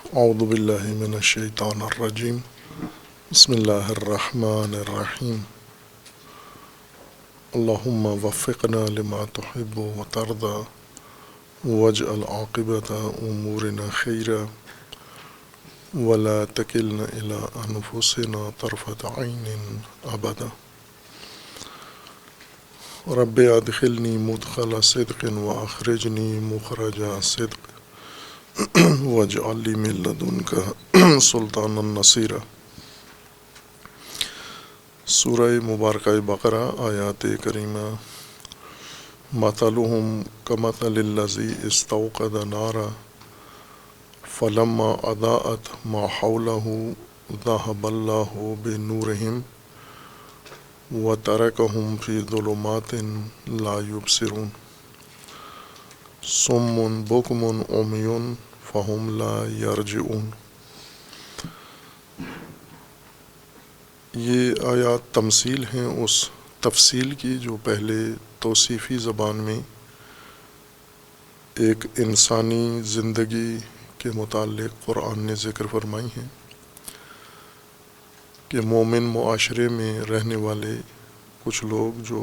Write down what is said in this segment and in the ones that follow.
اعوذ باللہ من الشیطان الرجیم بسم اللہ الرحمن الرحیم اللہم وفقنا لما تحب وترضى واجعل عاقبۃ امورنا خیرا ولا تکلنا الی انفسنا طرفۃ عین ابدا رب ادخلنی مدخل صدق واخرجنی مخرج صدق واجعل لی من لدنک سلطانا نصیرا۔ سورہ مبارکہ بقرہ آیات کریمہ۔ مثلہم کمثل الذی استوقد نارا فلما اضاءت ما حولہ ذہب اللہ بنورہم وترکہم فی ظلمات لا یبصرون صم بکم عمی فہم لا یرجعون۔ یہ آیات تمثیل ہیں اس تفصیل کی جو پہلے توصیفی زبان میں ایک انسانی زندگی کے متعلق قرآن نے ذکر فرمائی ہیں کہ مومن معاشرے میں رہنے والے کچھ لوگ جو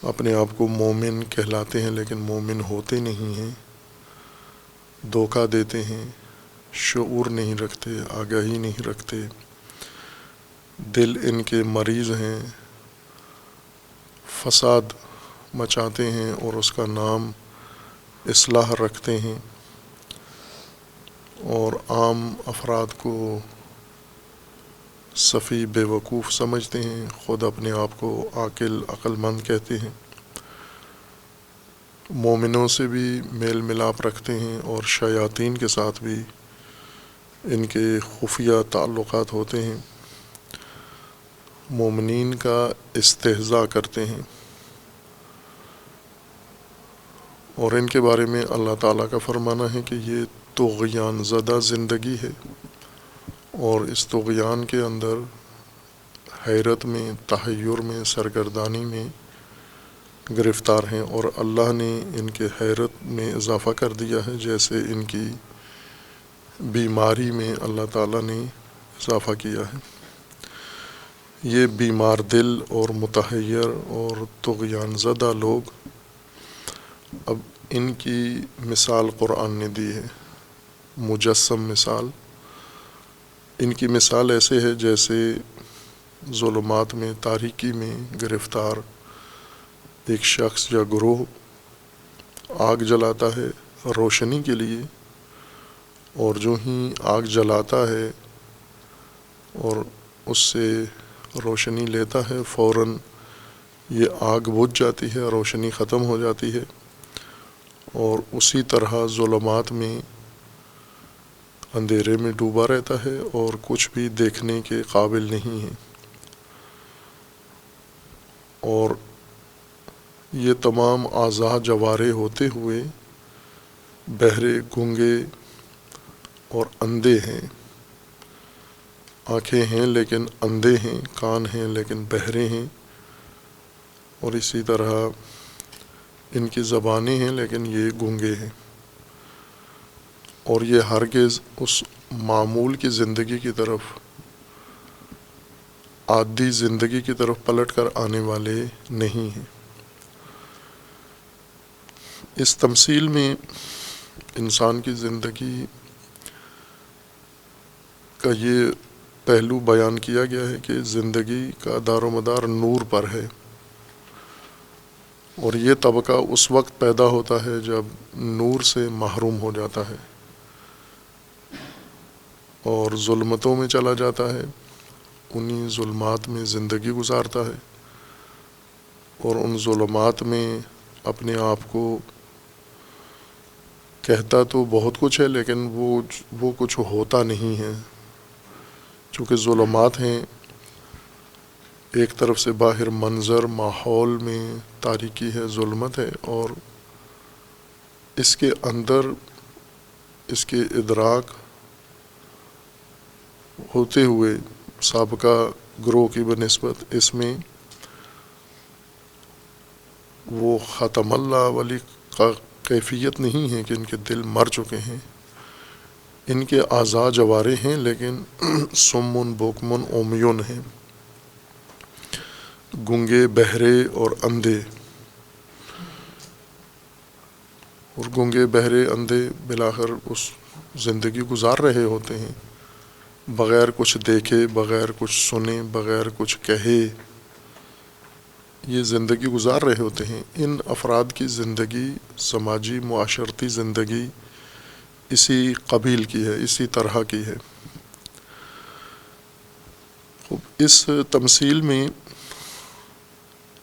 اپنے آپ کو مومن کہلاتے ہیں لیکن مومن ہوتے نہیں ہیں، دھوکہ دیتے ہیں، شعور نہیں رکھتے، آگاہی نہیں رکھتے، دل ان کے مریض ہیں، فساد مچاتے ہیں اور اس کا نام اصلاح رکھتے ہیں اور عام افراد کو سفیہ بے وقوف سمجھتے ہیں، خود اپنے آپ کو عاقل عقل مند کہتے ہیں، مومنوں سے بھی میل ملاپ رکھتے ہیں اور شیاطین کے ساتھ بھی ان کے خفیہ تعلقات ہوتے ہیں، مومنین کا استہزاء کرتے ہیں، اور ان کے بارے میں اللہ تعالیٰ کا فرمانا ہے کہ یہ طغیان زدہ زندگی ہے اور اس طغیان کے اندر حیرت میں، تحیر میں، سرگردانی میں گرفتار ہیں، اور اللہ نے ان کے حیرت میں اضافہ کر دیا ہے، جیسے ان کی بیماری میں اللہ تعالیٰ نے اضافہ کیا ہے۔ یہ بیمار دل اور متحیر اور طغیان زدہ لوگ، اب ان کی مثال قرآن نے دی ہے، مجسم مثال۔ ان کی مثال ایسے ہے جیسے ظلمات میں، تاریکی میں گرفتار ایک شخص یا گروہ آگ جلاتا ہے روشنی کے لیے، اور جو ہی آگ جلاتا ہے اور اس سے روشنی لیتا ہے فوراً یہ آگ بجھ جاتی ہے، روشنی ختم ہو جاتی ہے، اور اسی طرح ظلمات میں اندھیرے میں ڈوبا رہتا ہے اور کچھ بھی دیکھنے کے قابل نہیں ہے۔ اور یہ تمام اعضاء جوارے ہوتے ہوئے بہرے، گونگے اور اندھے ہیں، آنکھیں ہیں لیکن اندھے ہیں، کان ہیں لیکن بہرے ہیں، اور اسی طرح ان کی زبانیں ہیں لیکن یہ گونگے ہیں، اور یہ ہرگز اس معمول کی زندگی کی طرف، عادی زندگی کی طرف پلٹ کر آنے والے نہیں ہیں۔ اس تمثیل میں انسان کی زندگی کا یہ پہلو بیان کیا گیا ہے کہ زندگی کا دار و مدار نور پر ہے، اور یہ طبقہ اس وقت پیدا ہوتا ہے جب نور سے محروم ہو جاتا ہے اور ظلمتوں میں چلا جاتا ہے، انہی ظلمات میں زندگی گزارتا ہے، اور ان ظلمات میں اپنے آپ کو کہتا تو بہت کچھ ہے لیکن وہ کچھ ہوتا نہیں ہے، چونکہ ظلمات ہیں، ایک طرف سے باہر منظر ماحول میں تاریکی ہے، ظلمت ہے، اور اس کے اندر اس کے ادراک ہوتے ہوئے سابقہ گروہ کی بنسبت اس میں وہ ختم اللہ والی کیفیت نہیں ہے کہ ان کے دل مر چکے ہیں، ان کے اعضاء جوارے ہیں لیکن سمن بکمن عمیون ہیں، گونگے بہرے اور اندھے. اور گونگے بہرے اندھے بالآخر اس زندگی گزار رہے ہوتے ہیں بغیر کچھ دیکھے، بغیر کچھ سنے، بغیر کچھ کہے، یہ زندگی گزار رہے ہوتے ہیں. ان افراد کی زندگی، سماجی معاشرتی زندگی اسی قبیل کی ہے، اسی طرح کی ہے. اس تمثیل میں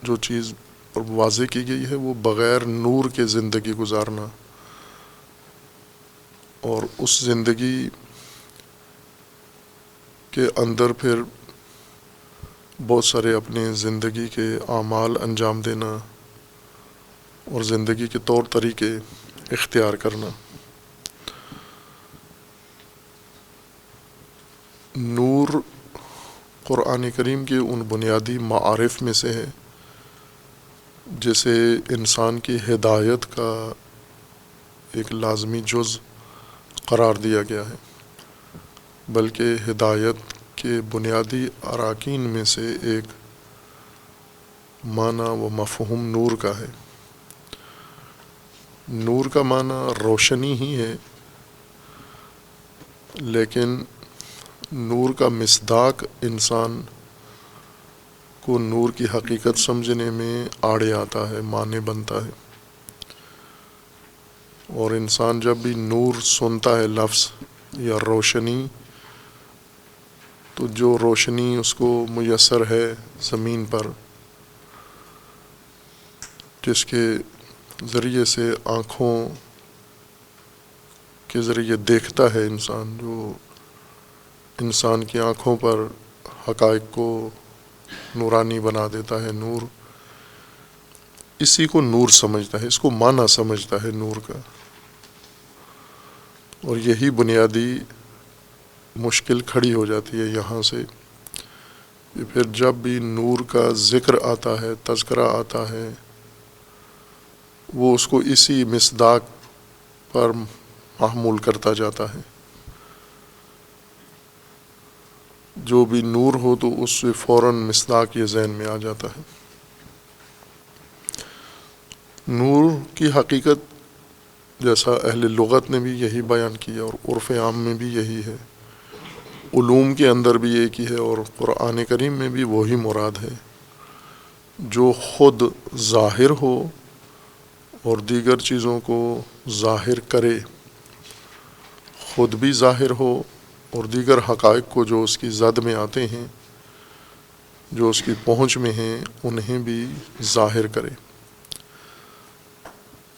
جو چیز واضح کی گئی ہے وہ بغیر نور کے زندگی گزارنا، اور اس زندگی کے اندر پھر بہت سارے اپنے زندگی کے اعمال انجام دینا اور زندگی کے طور طریقے اختیار کرنا. نور قرآن کریم کے ان بنیادی معارف میں سے ہے جسے انسان کی ہدایت کا ایک لازمی جز قرار دیا گیا ہے، بلکہ ہدایت کے بنیادی اراکین میں سے ایک معنی و مفہوم نور کا ہے. نور کا معنی روشنی ہی ہے، لیکن نور کا مصداق انسان کو نور کی حقیقت سمجھنے میں آڑے آتا ہے، معنی بنتا ہے. اور انسان جب بھی نور سنتا ہے لفظ یا روشنی، تو جو روشنی اس کو میسر ہے زمین پر، جس کے ذریعے سے آنکھوں کے ذریعے دیکھتا ہے انسان، جو انسان کی آنکھوں پر حقائق کو نورانی بنا دیتا ہے، نور، اسی کو نور سمجھتا ہے، اس کو معنی سمجھتا ہے نور کا. اور یہی بنیادی مشکل کھڑی ہو جاتی ہے یہاں سے کہ پھر جب بھی نور کا ذکر آتا ہے، تذکرہ آتا ہے، وہ اس کو اسی مصداق پر محمول کرتا جاتا ہے. جو بھی نور ہو تو اس سے فوراً مصداق یہ ذہن میں آ جاتا ہے. نور کی حقیقت جیسا اہل لغت نے بھی یہی بیان کیا اور عرف عام میں بھی یہی ہے، علوم کے اندر بھی ایک ہی ہے، اور قرآن کریم میں بھی وہی مراد ہے. جو خود ظاہر ہو اور دیگر چیزوں کو ظاہر کرے، خود بھی ظاہر ہو اور دیگر حقائق کو جو اس کی زد میں آتے ہیں، جو اس کی پہنچ میں ہیں، انہیں بھی ظاہر کرے.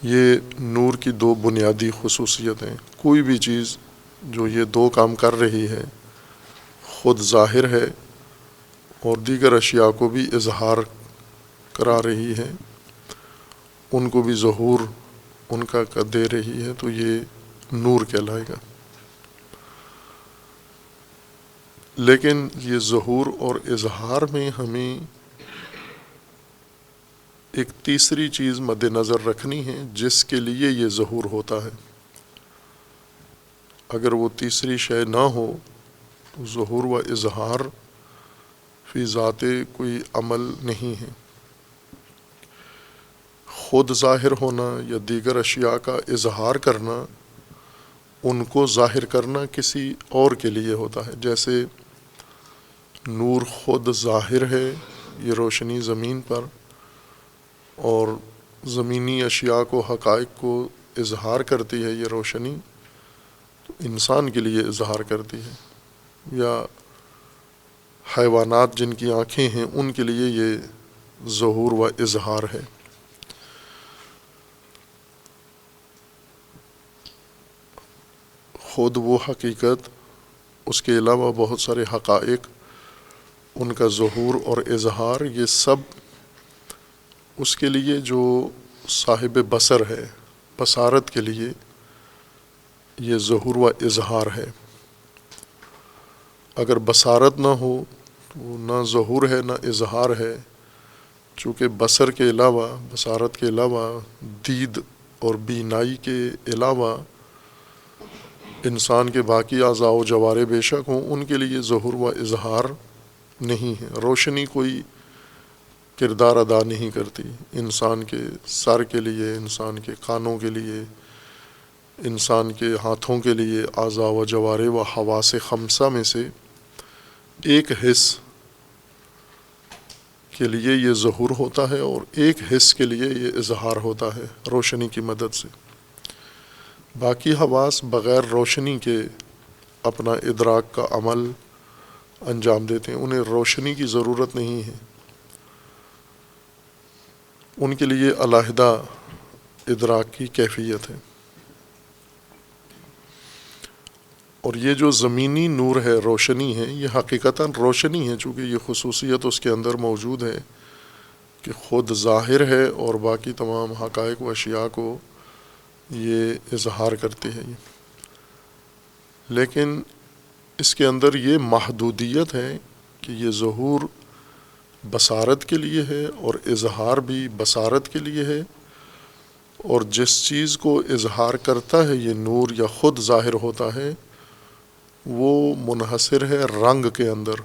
یہ نور کی دو بنیادی خصوصیتیں. کوئی بھی چیز جو یہ دو کام کر رہی ہے، خود ظاہر ہے اور دیگر اشیاء کو بھی اظہار کرا رہی ہے، ان کو بھی ظہور ان کا دے رہی ہے، تو یہ نور کہلائے گا. لیکن یہ ظہور اور اظہار میں ہمیں ایک تیسری چیز مد نظر رکھنی ہے جس کے لیے یہ ظہور ہوتا ہے. اگر وہ تیسری شے نہ ہو تو ظہور و اظہار فی ذات کوئی عمل نہیں ہے. خود ظاہر ہونا یا دیگر اشیاء کا اظہار کرنا، ان کو ظاہر کرنا کسی اور کے لیے ہوتا ہے. جیسے نور خود ظاہر ہے، یہ روشنی زمین پر، اور زمینی اشیاء کو، حقائق کو اظہار کرتی ہے یہ روشنی، تو انسان کے لیے اظہار کرتی ہے. یا حیوانات جن کی آنکھیں ہیں ان کے لیے یہ ظہور و اظہار ہے. خود وہ حقیقت، اس کے علاوہ بہت سارے حقائق، ان کا ظہور اور اظہار، یہ سب اس کے لیے جو صاحب بصر ہے، بصارت کے لیے یہ ظہور و اظہار ہے. اگر بصارت نہ ہو تو نہ ظہور ہے نہ اظہار ہے، چونکہ بصر کے علاوہ، بصارت کے علاوہ، دید اور بینائی کے علاوہ انسان کے باقی اعضاء و جوارے بے شک ہوں، ان کے لیے ظہور و اظہار نہیں ہے۔ روشنی کوئی کردار ادا نہیں کرتی۔ انسان کے سر کے لیے، انسان کے کانوں کے لیے، انسان کے ہاتھوں کے لیے، اعضاء و جوارے و حواس خمسہ میں سے ایک حص کے لیے یہ ظہور ہوتا ہے اور ایک حص کے لیے یہ اظہار ہوتا ہے روشنی کی مدد سے۔ باقی حواس بغیر روشنی کے اپنا ادراک کا عمل انجام دیتے ہیں، انہیں روشنی کی ضرورت نہیں ہے، ان کے لیے علیحدہ ادراک کی کیفیت ہے۔ اور یہ جو زمینی نور ہے، روشنی ہے، یہ حقیقتاً روشنی ہے، چونکہ یہ خصوصیت اس کے اندر موجود ہے کہ خود ظاہر ہے اور باقی تمام حقائق و اشیاء کو یہ اظہار کرتی ہے۔ لیکن اس کے اندر یہ محدودیت ہے کہ یہ ظہور بصارت کے لیے ہے اور اظہار بھی بصارت کے لیے ہے، اور جس چیز کو اظہار کرتا ہے یہ نور یا خود ظاہر ہوتا ہے وہ منحصر ہے رنگ کے اندر۔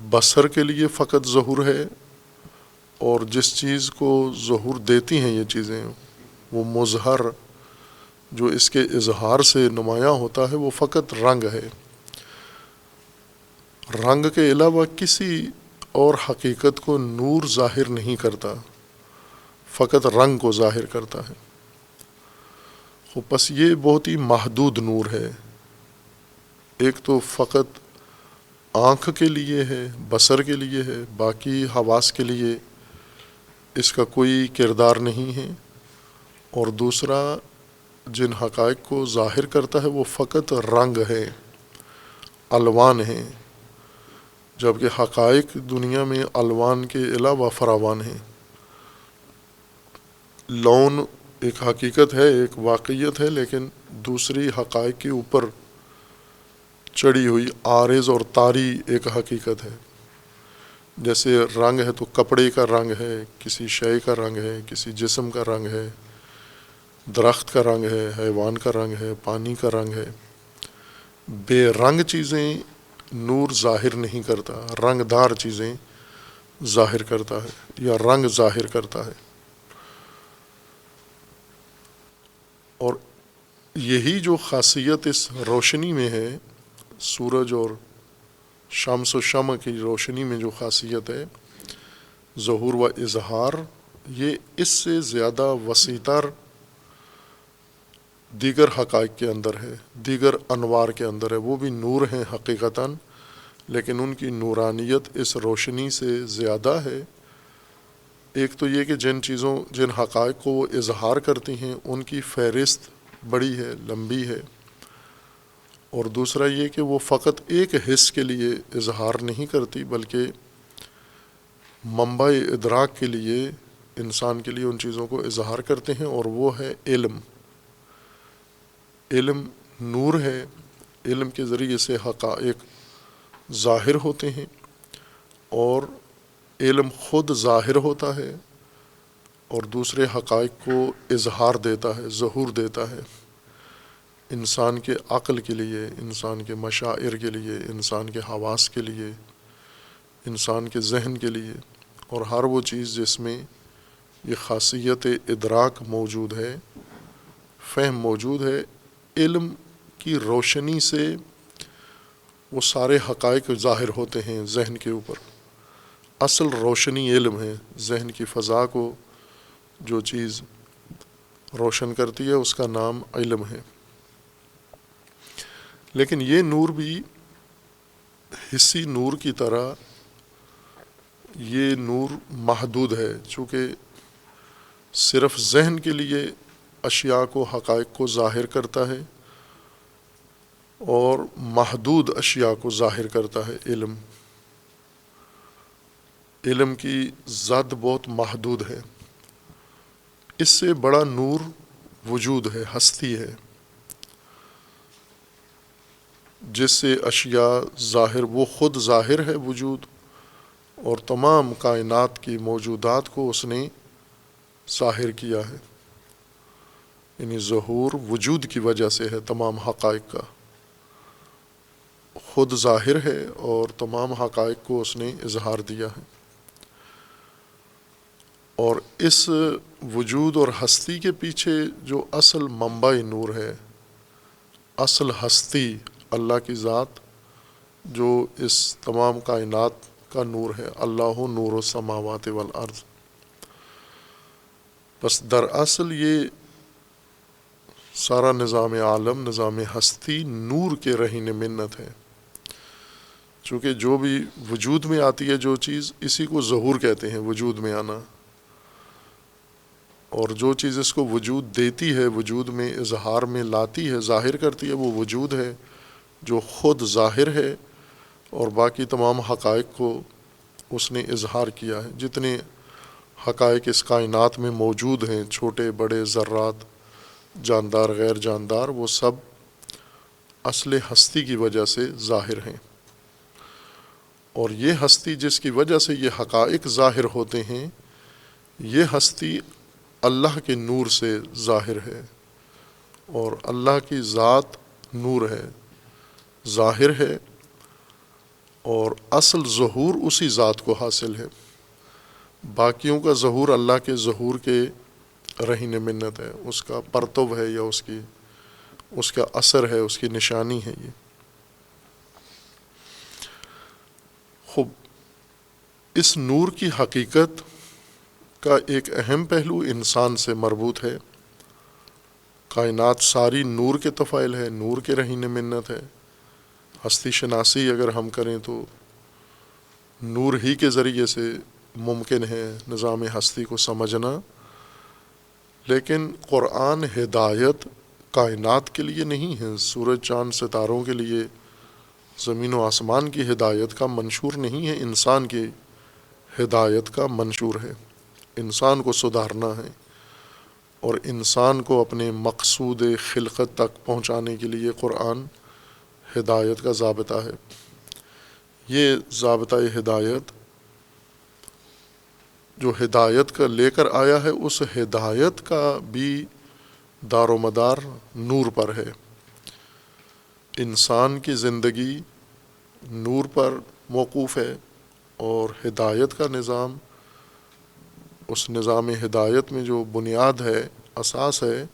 بصر کے لیے فقط ظہور ہے، اور جس چیز کو ظہور دیتی ہیں یہ چیزیں، وہ مظہر جو اس کے اظہار سے نمایاں ہوتا ہے وہ فقط رنگ ہے۔ رنگ کے علاوہ کسی اور حقیقت کو نور ظاہر نہیں کرتا، فقط رنگ کو ظاہر کرتا ہے۔ بس یہ بہت ہی محدود نور ہے، ایک تو فقط آنکھ کے لیے ہے، بصر کے لیے ہے، باقی حواس کے لیے اس کا کوئی کردار نہیں ہے، اور دوسرا جن حقائق کو ظاہر کرتا ہے وہ فقط رنگ ہے، الوان ہیں، جبکہ حقائق دنیا میں الوان کے علاوہ فراوان ہیں۔ لون ایک حقیقت ہے، ایک واقعیت ہے، لیکن دوسری حقائق کے اوپر چڑھی ہوئی عارض اور طاری ایک حقیقت ہے۔ جیسے رنگ ہے تو کپڑے کا رنگ ہے، کسی شے کا رنگ ہے، کسی جسم کا رنگ ہے، درخت کا رنگ ہے، حیوان کا رنگ ہے، پانی کا رنگ ہے۔ بے رنگ چیزیں نور ظاہر نہیں کرتا، رنگ دار چیزیں ظاہر کرتا ہے یا رنگ ظاہر کرتا ہے۔ اور یہی جو خاصیت اس روشنی میں ہے، سورج اور شمس و شمع کی روشنی میں جو خاصیت ہے ظہور و اظہار، یہ اس سے زیادہ وسیع تر دیگر حقائق کے اندر ہے، دیگر انوار کے اندر ہے۔ وہ بھی نور ہیں حقیقتاً، لیکن ان کی نورانیت اس روشنی سے زیادہ ہے۔ ایک تو یہ کہ جن حقائق کو وہ اظہار کرتی ہیں ان کی فہرست بڑی ہے، لمبی ہے، اور دوسرا یہ کہ وہ فقط ایک حص کے لیے اظہار نہیں کرتی بلکہ منبع ادراک کے لیے، انسان کے لیے ان چیزوں کو اظہار کرتے ہیں، اور وہ ہے علم۔ علم نور ہے، علم کے ذریعے سے حقائق ظاہر ہوتے ہیں، اور علم خود ظاہر ہوتا ہے اور دوسرے حقائق کو اظہار دیتا ہے، ظہور دیتا ہے، انسان کے عقل کے لیے، انسان کے مشاعر کے لیے، انسان کے حواس کے لیے، انسان کے ذہن کے لیے، اور ہر وہ چیز جس میں یہ خاصیت ادراک موجود ہے، فہم موجود ہے، علم کی روشنی سے وہ سارے حقائق ظاہر ہوتے ہیں ذہن کے اوپر۔ اصل روشنی علم ہے، ذہن کی فضا کو جو چیز روشن کرتی ہے اس کا نام علم ہے۔ لیکن یہ نور بھی حسی نور کی طرح یہ نور محدود ہے، چونکہ صرف ذہن کے لیے اشیاء کو، حقائق کو ظاہر کرتا ہے، اور محدود اشیاء کو ظاہر کرتا ہے علم۔ علم کی ذات بہت محدود ہے، اس سے بڑا نور وجود ہے، ہستی ہے، جس سے اشیاء ظاہر، وہ خود ظاہر ہے وجود، اور تمام کائنات کی موجودات کو اس نے ظاہر کیا ہے۔ یعنی ظہور وجود کی وجہ سے ہے تمام حقائق کا، خود ظاہر ہے اور تمام حقائق کو اس نے اظہار دیا ہے۔ اور اس وجود اور ہستی کے پیچھے جو اصل منبع نور ہے، اصل ہستی اللہ کی ذات جو اس تمام کائنات کا نور ہے، اللہ نور السماوات والارض۔ بس دراصل یہ سارا نظام عالم، نظام ہستی نور کے رہین منت ہے، چونکہ جو بھی وجود میں آتی ہے جو چیز، اسی کو ظہور کہتے ہیں، وجود میں آنا۔ اور جو چیز اس کو وجود دیتی ہے، وجود میں اظہار میں لاتی ہے، ظاہر کرتی ہے، وہ وجود ہے جو خود ظاہر ہے اور باقی تمام حقائق کو اس نے اظہار کیا ہے۔ جتنے حقائق اس کائنات میں موجود ہیں، چھوٹے بڑے ذرات، جاندار غیر جاندار، وہ سب اصل ہستی کی وجہ سے ظاہر ہیں۔ اور یہ ہستی جس کی وجہ سے یہ حقائق ظاہر ہوتے ہیں، یہ ہستی اللہ کے نور سے ظاہر ہے، اور اللہ کی ذات نور ہے، ظاہر ہے، اور اصل ظہور اسی ذات کو حاصل ہے۔ باقیوں کا ظہور اللہ کے ظہور کے رہین منت ہے، اس کا پرتو ہے یا اس کا اثر ہے، اس کی نشانی ہے یہ۔ خوب اس نور کی حقیقت کا ایک اہم پہلو انسان سے مربوط ہے۔ کائنات ساری نور کے طفائل ہے، نور کے رہین منت ہے۔ ہستی شناسی اگر ہم کریں تو نور ہی کے ذریعے سے ممکن ہے نظام ہستی کو سمجھنا، لیکن قرآن ہدایت کائنات کے لیے نہیں ہے، سورج چاند ستاروں کے لیے، زمین و آسمان کی ہدایت کا منشور نہیں ہے، انسان کی ہدایت کا منشور ہے۔ انسان کو سدھارنا ہے اور انسان کو اپنے مقصود خلقت تک پہنچانے کے لیے قرآن ہدایت کا ضابطہ ہے۔ یہ ضابطہ ہدایت جو ہدایت کا لے کر آیا ہے، اس ہدایت کا بھی دار و مدار نور پر ہے۔ انسان کی زندگی نور پر موقوف ہے، اور ہدایت کا نظام، اس نظام ہدایت میں جو بنیاد ہے، اساس ہے،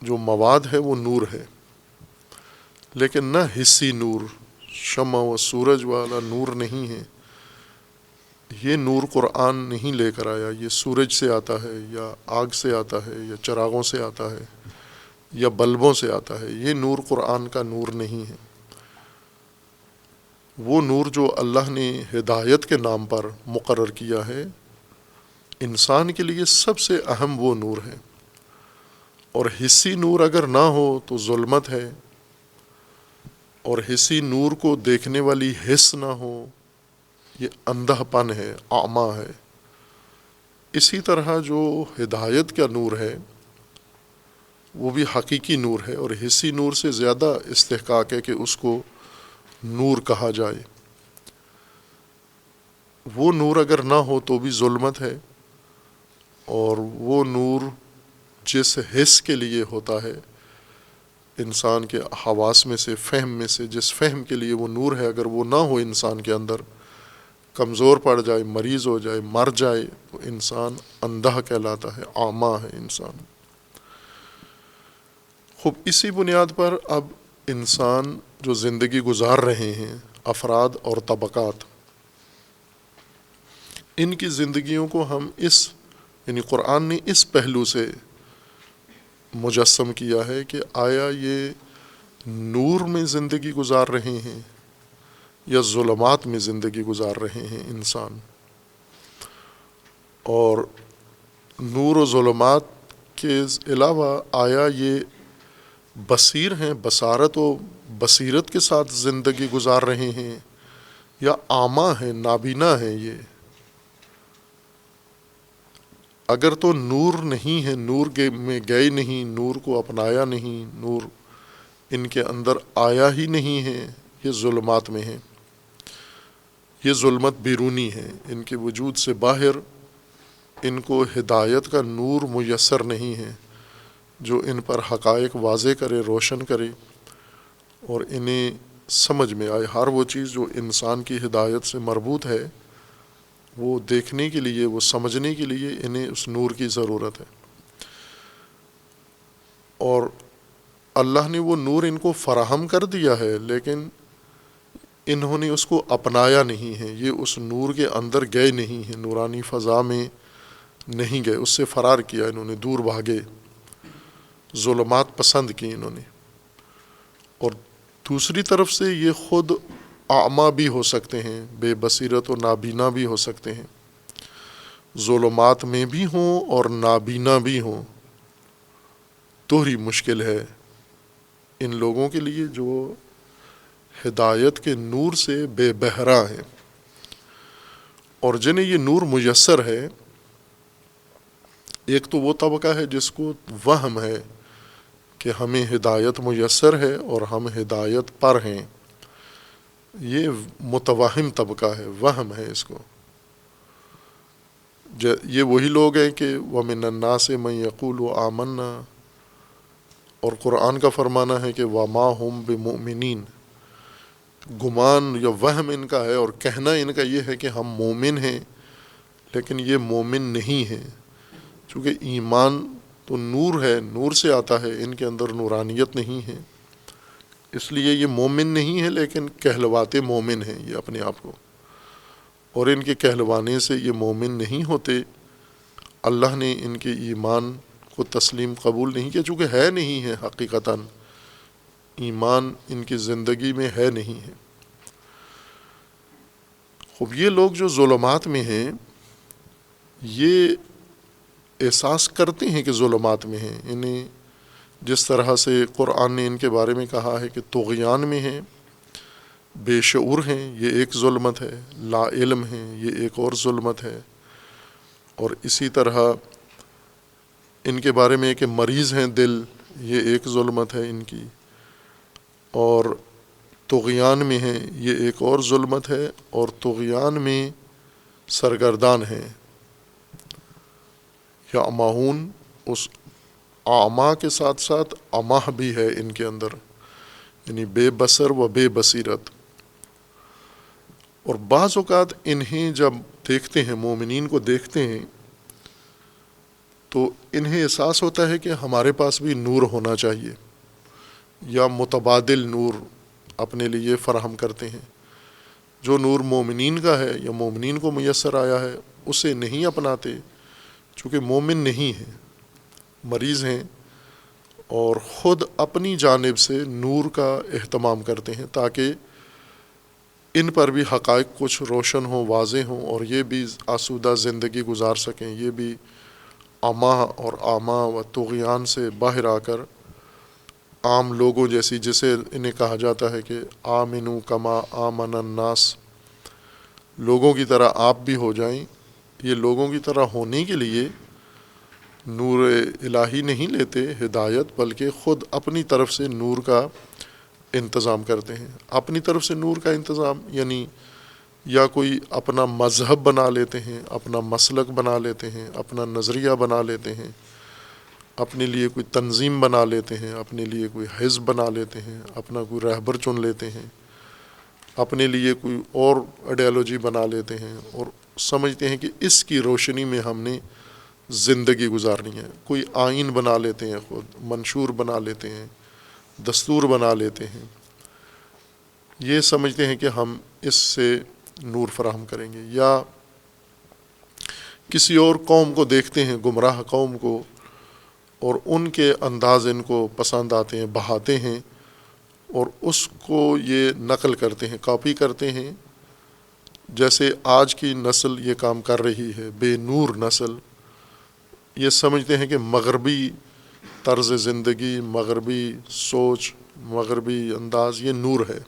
جو مواد ہے، وہ نور ہے، لیکن نہ حصی نور، شمع و سورج والا نور نہیں ہے۔ یہ نور قرآن نہیں لے کر آیا، یہ سورج سے آتا ہے یا آگ سے آتا ہے یا چراغوں سے آتا ہے یا بلبوں سے آتا ہے۔ یہ نور قرآن کا نور نہیں ہے۔ وہ نور جو اللہ نے ہدایت کے نام پر مقرر کیا ہے، انسان کے لیے سب سے اہم وہ نور ہے۔ اور حصی نور اگر نہ ہو تو ظلمت ہے، اور حصی نور کو دیکھنے والی حس نہ ہو، یہ اندھا پن ہے، اعمیٰ ہے۔ اسی طرح جو ہدایت کا نور ہے وہ بھی حقیقی نور ہے، اور حصی نور سے زیادہ استحقاق ہے کہ اس کو نور کہا جائے۔ وہ نور اگر نہ ہو تو بھی ظلمت ہے، اور وہ نور جس حس کے لیے ہوتا ہے، انسان کے حواس میں سے، فہم میں سے، جس فہم کے لیے وہ نور ہے، اگر وہ نہ ہو انسان کے اندر، کمزور پڑ جائے، مریض ہو جائے، مر جائے، تو انسان اندھا کہلاتا ہے، اعمیٰ ہے انسان۔ خوب اسی بنیاد پر اب انسان جو زندگی گزار رہے ہیں، افراد اور طبقات، ان کی زندگیوں کو ہم یعنی قرآن نے اس پہلو سے مجسم کیا ہے کہ آیا یہ نور میں زندگی گزار رہے ہیں یا ظلمات میں زندگی گزار رہے ہیں انسان۔ اور نور و ظلمات کے علاوہ آیا یہ بصیر ہیں، بصارت و بصیرت کے ساتھ زندگی گزار رہے ہیں، یا اعمیٰ ہیں، نابینا ہیں یہ۔ اگر تو نور نہیں ہے، نور میں گئے نہیں، نور کو اپنایا نہیں، نور ان کے اندر آیا ہی نہیں ہے، یہ ظلمات میں ہیں۔ یہ ظلمت بیرونی ہے، ان کے وجود سے باہر ان کو ہدایت کا نور میسر نہیں ہے، جو ان پر حقائق واضح کرے، روشن کرے، اور انہیں سمجھ میں آئے۔ ہر وہ چیز جو انسان کی ہدایت سے مربوط ہے، وہ دیکھنے کے لیے، وہ سمجھنے کے لیے انہیں اس نور کی ضرورت ہے۔ اور اللہ نے وہ نور ان کو فراہم کر دیا ہے، لیکن انہوں نے اس کو اپنایا نہیں ہے، یہ اس نور کے اندر گئے نہیں ہیں، نورانی فضا میں نہیں گئے، اس سے فرار کیا انہوں نے، دور بھاگے، ظلمات پسند کی انہوں نے۔ اور دوسری طرف سے یہ خود اعمیٰ بھی ہو سکتے ہیں، بے بصیرت و نابینا بھی ہو سکتے ہیں، ظلمات میں بھی ہوں اور نابینا بھی ہوں۔ دوہری مشکل ہے ان لوگوں کے لیے جو ہدایت کے نور سے بے بہرا ہیں، اور جنہیں یہ نور میسر ہے۔ ایک تو وہ طبقہ ہے جس کو وہم ہے کہ ہمیں ہدایت میسر ہے اور ہم ہدایت پر ہیں، یہ متوہم طبقہ ہے، وہم ہے اس کو۔ یہ وہی لوگ ہیں کہ وَمِنَ النَّاسِ مَن يَقُولُ آمَنَّا، اور قرآن کا فرمانا ہے کہ وَمَا هُمْ بِمُؤْمِنِينَ، گمان یا وہم ان کا ہے اور کہنا ان کا یہ ہے کہ ہم مومن ہیں، لیکن یہ مومن نہیں ہیں، چونکہ ایمان تو نور ہے، نور سے آتا ہے، ان کے اندر نورانیت نہیں ہے، اس لیے یہ مومن نہیں ہے، لیکن کہلواتے مومن ہیں یہ اپنے آپ کو، اور ان کے کہلوانے سے یہ مومن نہیں ہوتے۔ اللہ نے ان کے ایمان کو تسلیم قبول نہیں کیا، چونکہ ہے نہیں ہے، حقیقتاً ایمان ان کی زندگی میں ہے نہیں ہے۔ خوب یہ لوگ جو ظلمات میں ہیں، یہ احساس کرتے ہیں کہ ظلمات میں ہیں، انہیں جس طرح سے قرآن نے ان کے بارے میں کہا ہے کہ طغیان میں ہیں، بے شعور ہیں، یہ ایک ظلمت ہے، لا علم ہیں، یہ ایک اور ظلمت ہے، اور اسی طرح ان کے بارے میں کہ مریض ہیں دل، یہ ایک ظلمت ہے ان کی، اور طغیان میں ہیں، یہ ایک اور ظلمت ہے، اور طغیان میں سرگردان ہیں، یا اماہون، اس اعمیٰ کے ساتھ ساتھ اماہ بھی ہے ان کے اندر، یعنی بے بصر و بے بصیرت۔ اور بعض اوقات انہیں جب دیکھتے ہیں، مومنین کو دیکھتے ہیں، تو انہیں احساس ہوتا ہے کہ ہمارے پاس بھی نور ہونا چاہیے، یا متبادل نور اپنے لیے فراہم کرتے ہیں۔ جو نور مومنین کا ہے یا مومنین کو میسر آیا ہے، اسے نہیں اپناتے، چونکہ مومن نہیں ہیں، مریض ہیں، اور خود اپنی جانب سے نور کا اہتمام کرتے ہیں تاکہ ان پر بھی حقائق کچھ روشن ہوں، واضح ہوں، اور یہ بھی آسودہ زندگی گزار سکیں، یہ بھی اماں اور آماں و طغیان سے باہر آ کر عام لوگوں جیسی، جسے انہیں کہا جاتا ہے کہ آمنو کما آمن الناس، لوگوں کی طرح آپ بھی ہو جائیں۔ یہ لوگوں کی طرح ہونے کے لیے نور الہی نہیں لیتے ہدایت، بلکہ خود اپنی طرف سے نور کا انتظام کرتے ہیں۔ اپنی طرف سے نور کا انتظام یعنی یا کوئی اپنا مذہب بنا لیتے ہیں، اپنا مسلک بنا لیتے ہیں، اپنا نظریہ بنا لیتے ہیں، اپنے لیے کوئی تنظیم بنا لیتے ہیں، اپنے لیے کوئی حزب بنا لیتے ہیں، اپنا کوئی رہبر چن لیتے ہیں، اپنے لیے کوئی اور آئیڈیالوجی بنا لیتے ہیں، اور سمجھتے ہیں کہ اس کی روشنی میں ہم نے زندگی گزارنی ہے۔ کوئی آئین بنا لیتے ہیں، خود منشور بنا لیتے ہیں، دستور بنا لیتے ہیں، یہ سمجھتے ہیں کہ ہم اس سے نور فراہم کریں گے۔ یا کسی اور قوم کو دیکھتے ہیں، گمراہ قوم کو، اور ان کے انداز ان کو پسند آتے ہیں، بہاتے ہیں، اور اس کو یہ نقل کرتے ہیں، کاپی کرتے ہیں، جیسے آج کی نسل یہ کام کر رہی ہے، بے نور نسل۔ یہ سمجھتے ہیں کہ مغربی طرز زندگی، مغربی سوچ، مغربی انداز یہ نور ہے،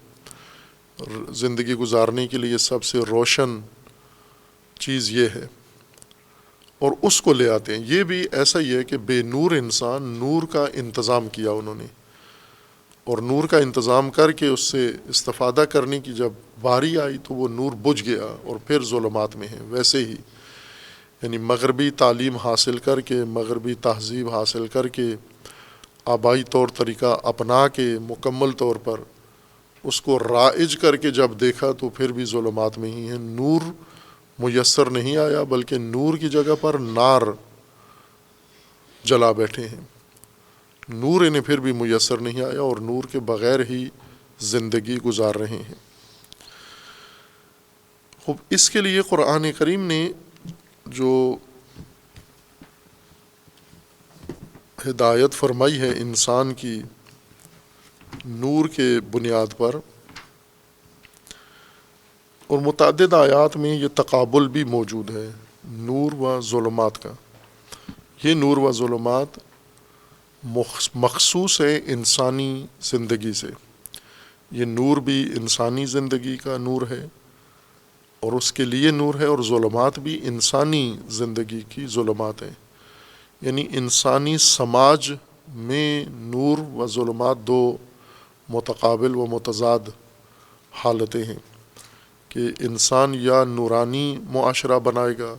زندگی گزارنے کے لیے سب سے روشن چیز یہ ہے، اور اس کو لے آتے ہیں۔ یہ بھی ایسا ہی ہے کہ بے نور انسان، نور کا انتظام کیا انہوں نے، اور نور کا انتظام کر کے اس سے استفادہ کرنے کی جب باری آئی تو وہ نور بجھ گیا اور پھر ظلمات میں ہیں۔ ویسے ہی یعنی مغربی تعلیم حاصل کر کے، مغربی تہذیب حاصل کر کے، آبائی طور طریقہ اپنا کے مکمل طور پر اس کو رائج کر کے جب دیکھا تو پھر بھی ظلمات میں ہی ہیں. نور میسر نہیں آیا بلکہ نور کی جگہ پر نار جلا بیٹھے ہیں. نور انہیں پھر بھی میسر نہیں آیا اور نور کے بغیر ہی زندگی گزار رہے ہیں. خوب اس کے لیے قرآن کریم نے جو ہدایت فرمائی ہے انسان کی نور کے بنیاد پر، اور متعدد آیات میں یہ تقابل بھی موجود ہے نور و ظلمات کا. یہ نور و ظلمات مخصوص ہے انسانی زندگی سے. یہ نور بھی انسانی زندگی کا نور ہے اور اس کے لیے نور ہے، اور ظلمات بھی انسانی زندگی کی ظلمات ہیں. یعنی انسانی سماج میں نور و ظلمات دو متقابل و متضاد حالتیں ہیں کہ انسان یا نورانی معاشرہ بنائے گا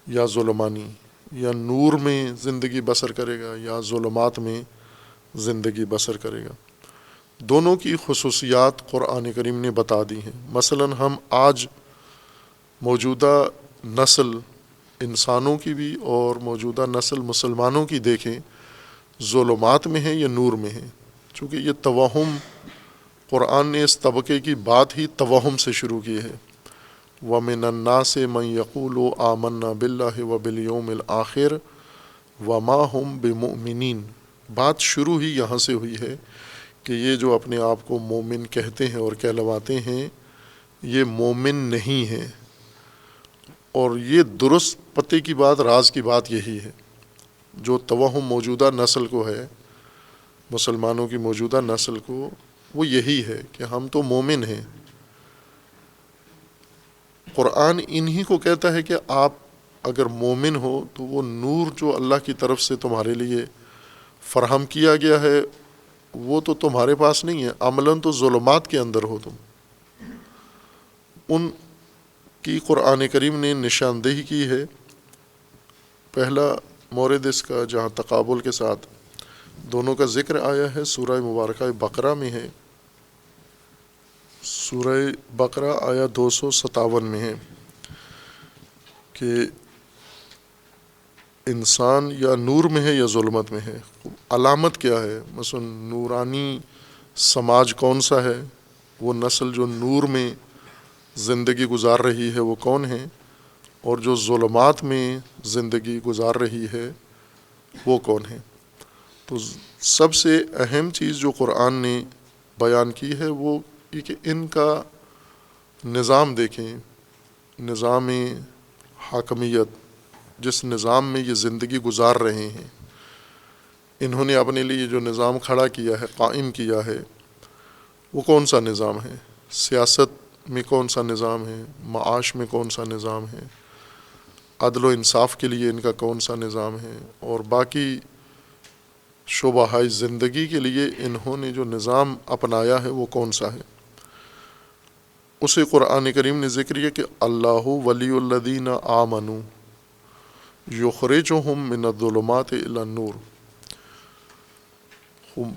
یا ظلمانی، یا نور میں زندگی بسر کرے گا یا ظلمات میں زندگی بسر کرے گا. دونوں کی خصوصیات قرآن کریم نے بتا دی ہیں. مثلاً ہم آج موجودہ نسل انسانوں کی بھی اور موجودہ نسل مسلمانوں کی دیکھیں، ظلمات میں ہیں یا نور میں ہیں. چونکہ یہ توہم، قرآن نے اس طبقے کی بات ہی توہم سے شروع کی ہے. وَمِنَ النَّاسِ مَن يَقُولُ آمَنَّا بِاللَّهِ وَبِالْيَوْمِ الْآخِرِ وَمَا هُمْ بِمُؤْمِنِينَ. بات شروع ہی یہاں سے ہوئی ہے کہ یہ جو اپنے آپ کو مومن کہتے ہیں اور کہلواتے ہیں یہ مومن نہیں ہیں. اور یہ درست پتے کی بات، راز کی بات یہی ہے. جو توہم موجودہ نسل کو ہے، مسلمانوں کی موجودہ نسل کو، وہ یہی ہے کہ ہم تو مومن ہیں. قرآن انہی کو کہتا ہے کہ آپ اگر مومن ہو تو وہ نور جو اللہ کی طرف سے تمہارے لیے فراہم کیا گیا ہے وہ تو تمہارے پاس نہیں ہے، عملاً تو ظلمات کے اندر ہو تم. ان کی قرآن کریم نے نشاندہی کی ہے. پہلا مورد اس کا جہاں تقابل کے ساتھ دونوں کا ذکر آیا ہے سورہ مبارکہ بقرہ میں ہے. سورہ بقرہ آیا 257 میں ہے کہ انسان یا نور میں ہے یا ظلمت میں ہے. علامت کیا ہے؟ مثلا نورانی سماج کون سا ہے، وہ نسل جو نور میں زندگی گزار رہی ہے وہ کون ہے، اور جو ظلمات میں زندگی گزار رہی ہے وہ کون ہے. تو سب سے اہم چیز جو قرآن نے بیان کی ہے وہ یہ کہ ان کا نظام دیکھیں، نظام حاکمیت، جس نظام میں یہ زندگی گزار رہے ہیں. انہوں نے اپنے لیے جو نظام کھڑا کیا ہے، قائم کیا ہے، وہ کون سا نظام ہے؟ سیاست میں کون سا نظام ہے؟ معاش میں کون سا نظام ہے؟ عدل و انصاف کے لیے ان کا کون سا نظام ہے؟ اور باقی شعبہ زندگی کے لیے انہوں نے جو نظام اپنایا ہے وہ کون سا ہے؟ اسے قرآن کریم نے ذکر کیا کہ اللہ ولی الذین آمنوا یخرجہم من الظلمات الی النور.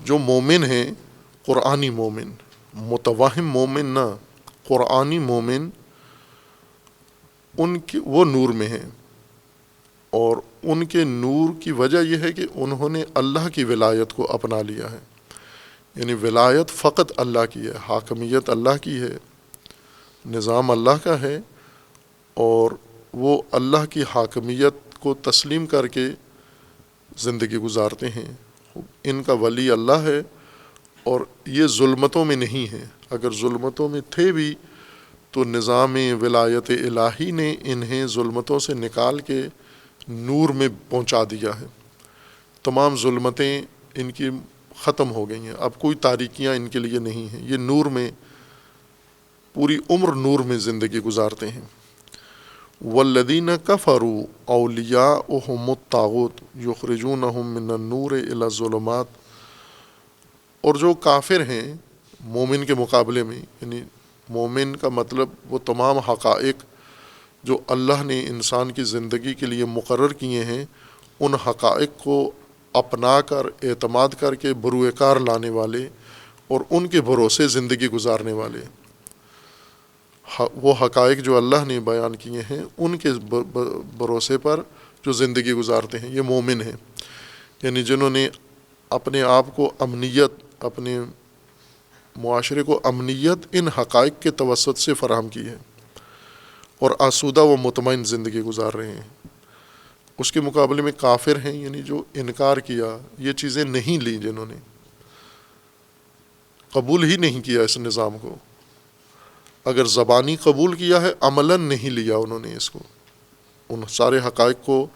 جو مومن ہیں، قرآنی مومن، متوہم مومن نہ، قرآنی مومن، ان کی وہ نور میں ہیں. اور ان کے نور کی وجہ یہ ہے کہ انہوں نے اللہ کی ولایت کو اپنا لیا ہے. یعنی ولایت فقط اللہ کی ہے، حاکمیت اللہ کی ہے، نظام اللہ کا ہے، اور وہ اللہ کی حاکمیت کو تسلیم کر کے زندگی گزارتے ہیں. ان کا ولی اللہ ہے اور یہ ظلمتوں میں نہیں ہے. اگر ظلمتوں میں تھے بھی تو نظام ولایت الہی نے انہیں ظلمتوں سے نکال کے نور میں پہنچا دیا ہے. تمام ظلمتیں ان کی ختم ہو گئی ہیں، اب کوئی تاریکیاں ان کے لیے نہیں ہیں. یہ نور میں پوری عمر نور میں زندگی گزارتے ہیں. والذین کفروا اولیاؤہم الطاغوت یخرجونہم من النور الی الظلمات. اور جو کافر ہیں مومن کے مقابلے میں، یعنی مومن کا مطلب وہ تمام حقائق جو اللہ نے انسان کی زندگی کے لیے مقرر کیے ہیں ان حقائق کو اپنا کر اعتماد کر کے بروئے کار لانے والے اور ان کے بھروسے زندگی گزارنے والے، وہ حقائق جو اللہ نے بیان کیے ہیں ان کے بھروسے پر جو زندگی گزارتے ہیں، یہ مومن ہیں، یعنی جنہوں نے اپنے آپ کو امنیت، اپنے معاشرے کو امنیت ان حقائق کے توسط سے فراہم کی ہے اور آسودہ و مطمئن زندگی گزار رہے ہیں۔ اس کے مقابلے میں کافر ہیں، یعنی جو انکار کیا، یہ چیزیں نہیں لیں، جنہوں نے قبول ہی نہیں کیا اس نظام کو، اگر زبانی قبول کیا ہے عملاً نہیں لیا انہوں نے اس کو، ان سارے حقائق کو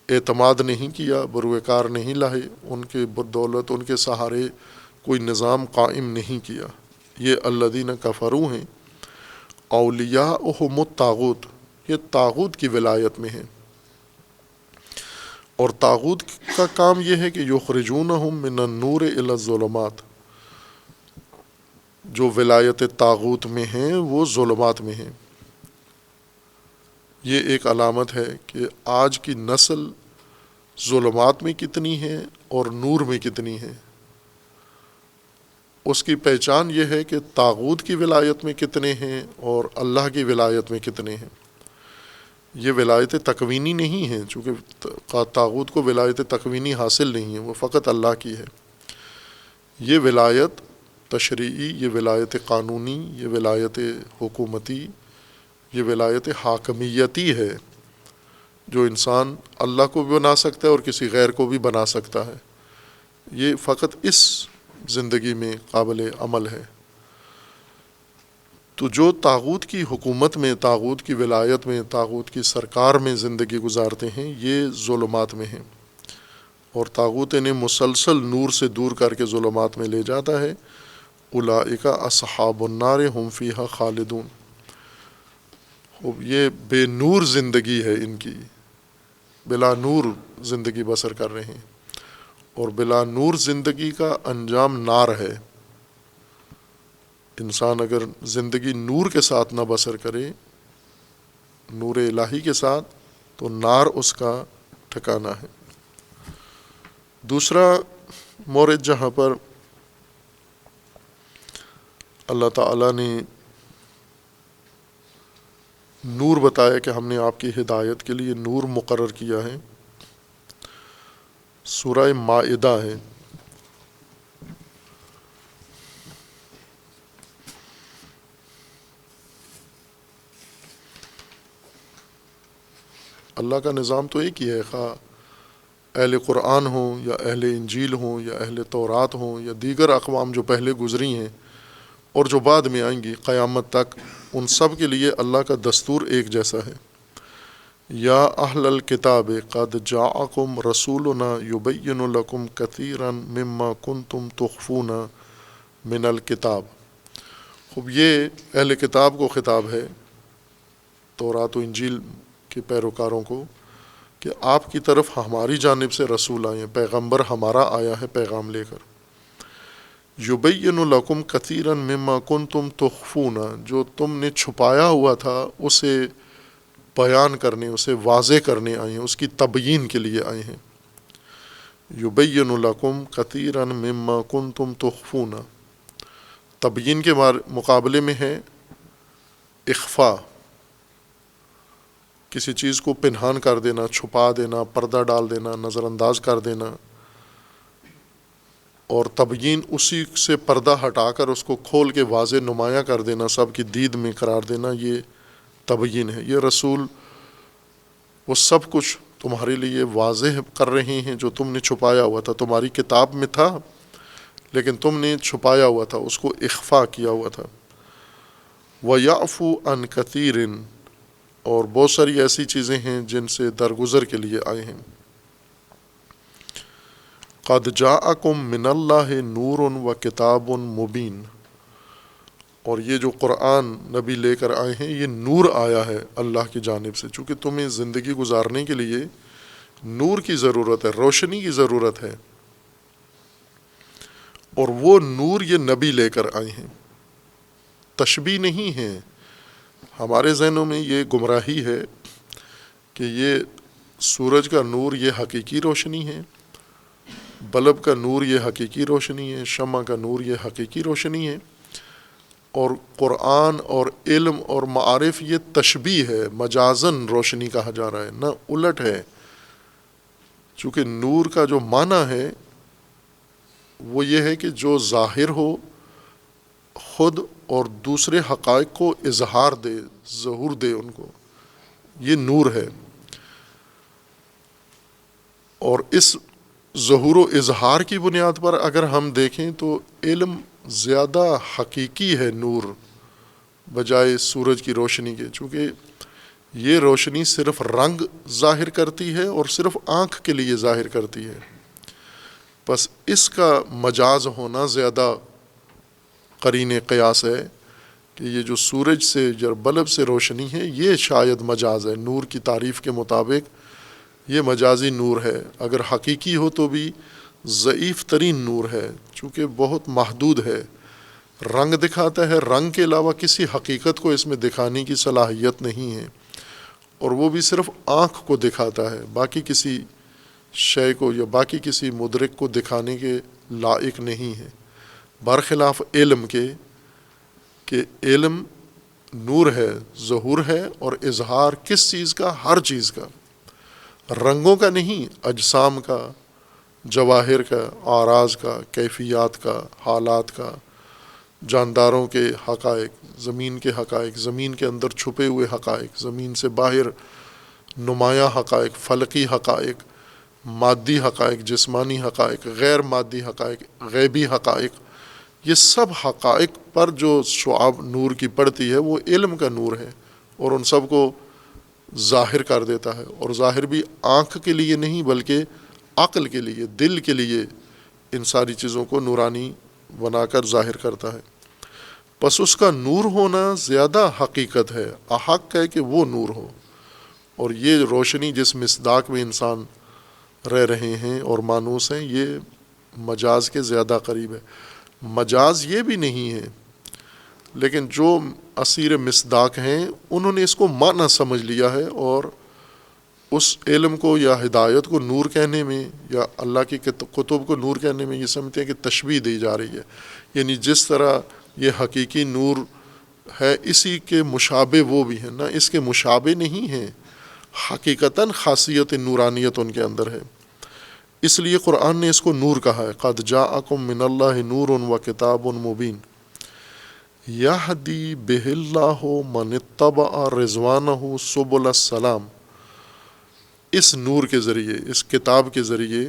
اعتماد نہیں کیا، بروئے کار نہیں لائے، ان کے بدولت، ان کے سہارے کوئی نظام قائم نہیں کیا، یہ الذین کفروا ہیں۔ اولیاءہم الطاغوت، یہ طاغوت کی ولایت میں ہیں، اور طاغوت کا کام یہ ہے کہ یخرجونہم من النور الی الظلمات، جو ولایت طاغوت میں ہیں وہ ظلمات میں ہیں۔ یہ ایک علامت ہے کہ آج کی نسل ظلمات میں کتنی ہے اور نور میں کتنی ہے۔ اس کی پہچان یہ ہے کہ طاغوت کی ولایت میں کتنے ہیں اور اللہ کی ولایت میں کتنے ہیں۔ یہ ولایت تکوینی نہیں ہے، چونکہ طاغوت کو ولایت تکوینی حاصل نہیں ہے، وہ فقط اللہ کی ہے۔ یہ ولایت تشریعی، یہ ولایت قانونی، یہ ولایت حکومتی، یہ ولایت حاکمیتی ہے، جو انسان اللہ کو بھی بنا سکتا ہے اور کسی غیر کو بھی بنا سکتا ہے۔ یہ فقط اس زندگی میں قابل عمل ہے۔ تو جو طاغوت کی حکومت میں، طاغوت کی ولایت میں، طاغوت کی سرکار میں زندگی گزارتے ہیں، یہ ظلمات میں ہیں، اور طاغوت انہیں مسلسل نور سے دور کر کے ظلمات میں لے جاتا ہے۔ اولئک اصحاب النار ہم فیہا خالدون، یہ بے نور زندگی ہے ان کی، بلا نور زندگی بسر کر رہے ہیں، اور بلا نور زندگی کا انجام نار ہے۔ انسان اگر زندگی نور کے ساتھ نہ بسر کرے، نور الہی کے ساتھ، تو نار اس کا ٹھکانہ ہے۔ دوسرا مورد جہاں پر اللہ تعالیٰ نے نور بتایا کہ ہم نے آپ کی ہدایت کے لیے نور مقرر کیا ہے، سورہ مائدہ ہے۔ اللہ کا نظام تو ایک ہی ہے، خواہ اہل قرآن ہوں یا اہل انجیل ہوں یا اہل تورات ہوں یا دیگر اقوام جو پہلے گزری ہیں اور جو بعد میں آئیں گی قیامت تک، ان سب کے لیے اللہ کا دستور ایک جیسا ہے۔ یا اہل الکتاب قد جاءکم رسولنا یبین لکم کثیرا مما کنتم تخفون من الکتاب۔ خوب یہ اہل کتاب کو خطاب ہے، تورات و انجیل کے پیروکاروں کو، کہ آپ کی طرف ہماری جانب سے رسول آئے ہیں، پیغمبر ہمارا آیا ہے پیغام لے کر۔ یبین لکم کثیرا مما کنتم تخفون، جو تم نے چھپایا ہوا تھا اسے بیان کرنے، اسے واضح کرنے آئے ہیں، اس کی تبیین کے لیے آئے ہیں۔ یبین لکم کثیرا مما کنتم تخفون، تبیین کے مقابلے میں ہے اخفاء، کسی چیز کو پنہان کر دینا، چھپا دینا، پردہ ڈال دینا، نظر انداز کر دینا، اور تبیین اسی سے پردہ ہٹا کر اس کو کھول کے واضح نمایاں کر دینا، سب کی دید میں قرار دینا، یہ تبیین ہے۔ یہ رسول وہ سب کچھ تمہارے لیے واضح کر رہے ہیں جو تم نے چھپایا ہوا تھا، تمہاری کتاب میں تھا لیکن تم نے چھپایا ہوا تھا، اس کو اخفاء کیا ہوا تھا۔ وَيَعْفُو عَنْ كَثِيرٍ، اور بہت ساری ایسی چیزیں ہیں جن سے درگزر کے لیے آئے ہیں۔ قَدْ جَاءَكُم مِّنَ اللَّهِ نُورٌ وَكِتَابٌ مُبِينٌ، اور یہ جو قرآن نبی لے کر آئے ہیں یہ نور آیا ہے اللہ کی جانب سے، چونکہ تمہیں زندگی گزارنے کے لیے نور کی ضرورت ہے، روشنی کی ضرورت ہے، اور وہ نور یہ نبی لے کر آئے ہیں، تشبیہ نہیں ہے۔ ہمارے ذہنوں میں یہ گمراہی ہے کہ یہ سورج کا نور یہ حقیقی روشنی ہے بلب کا نور یہ حقیقی روشنی ہے، شمع کا نور یہ حقیقی روشنی ہے، اور قرآن اور علم اور معارف یہ تشبیہ ہے، مجازن روشنی کہا جا رہا ہے، نہ الٹ ہے۔ چونکہ نور کا جو معنی ہے وہ یہ ہے کہ جو ظاہر ہو خود اور دوسرے حقائق کو اظہار دے، ظہور دے ان کو، یہ نور ہے۔ اور اس ظہور و اظہار کی بنیاد پر اگر ہم دیکھیں تو علم زیادہ حقیقی ہے نور بجائے سورج کی روشنی کے، چونکہ یہ روشنی صرف رنگ ظاہر کرتی ہے اور صرف آنکھ کے لیے ظاہر کرتی ہے، بس اس کا مجاز ہونا زیادہ قرین قیاس ہے کہ یہ جو سورج سے یا بلب سے روشنی ہے یہ شاید مجاز ہے، نور کی تعریف کے مطابق یہ مجازی نور ہے، اگر حقیقی ہو تو بھی ضعیف ترین نور ہے، چونکہ بہت محدود ہے، رنگ دکھاتا ہے، رنگ کے علاوہ کسی حقیقت کو اس میں دکھانے کی صلاحیت نہیں ہے، اور وہ بھی صرف آنکھ کو دکھاتا ہے، باقی کسی شے کو یا باقی کسی مدرک کو دکھانے کے لائق نہیں ہے، برخلاف علم کے کہ علم نور ہے، ظہور ہے اور اظہار کس چیز کا؟ ہر چیز کا، رنگوں کا نہیں، اجسام کا، جواہر کا، اعراض کا، کیفیات کا، حالات کا، جانداروں کے حقائق، زمین کے حقائق، زمین کے اندر چھپے ہوئے حقائق، زمین سے باہر نمایاں حقائق، فلکی حقائق، مادی حقائق، جسمانی حقائق، غیر مادی حقائق، غیبی حقائق، یہ سب حقائق پر جو شعاع نور کی پڑتی ہے وہ علم کا نور ہے، اور ان سب کو ظاہر کر دیتا ہے، اور ظاہر بھی آنکھ کے لیے نہیں بلکہ عقل کے لیے، دل کے لیے ان ساری چیزوں کو نورانی بنا کر ظاہر کرتا ہے۔ پس اس کا نور ہونا زیادہ حقیقت ہے، احق ہے کہ وہ نور ہو، اور یہ روشنی جس مصداق میں انسان رہ رہے ہیں اور مانوس ہیں یہ مجاز کے زیادہ قریب ہے۔ مجاز یہ بھی نہیں ہے، لیکن جو اسیر مصداق ہیں انہوں نے اس کو معنی سمجھ لیا ہے، اور اس علم کو یا ہدایت کو نور کہنے میں یا اللہ کی کتب کو نور کہنے میں یہ سمجھتے ہیں کہ تشبیہ دی جا رہی ہے، یعنی جس طرح یہ حقیقی نور ہے اسی کے مشابہ وہ بھی ہیں، نہ اس کے مشابہ نہیں ہیں، حقیقتاً خاصیت نورانیت ان کے اندر ہے، اس لیے قرآن نے اس کو نور کہا ہے۔ قد جاءکم من اللہ نور و کتاب مبین یہدی بہ اللہ من اتبع رضوانہ سبل السلام، اس نور کے ذریعے، اس کتاب کے ذریعے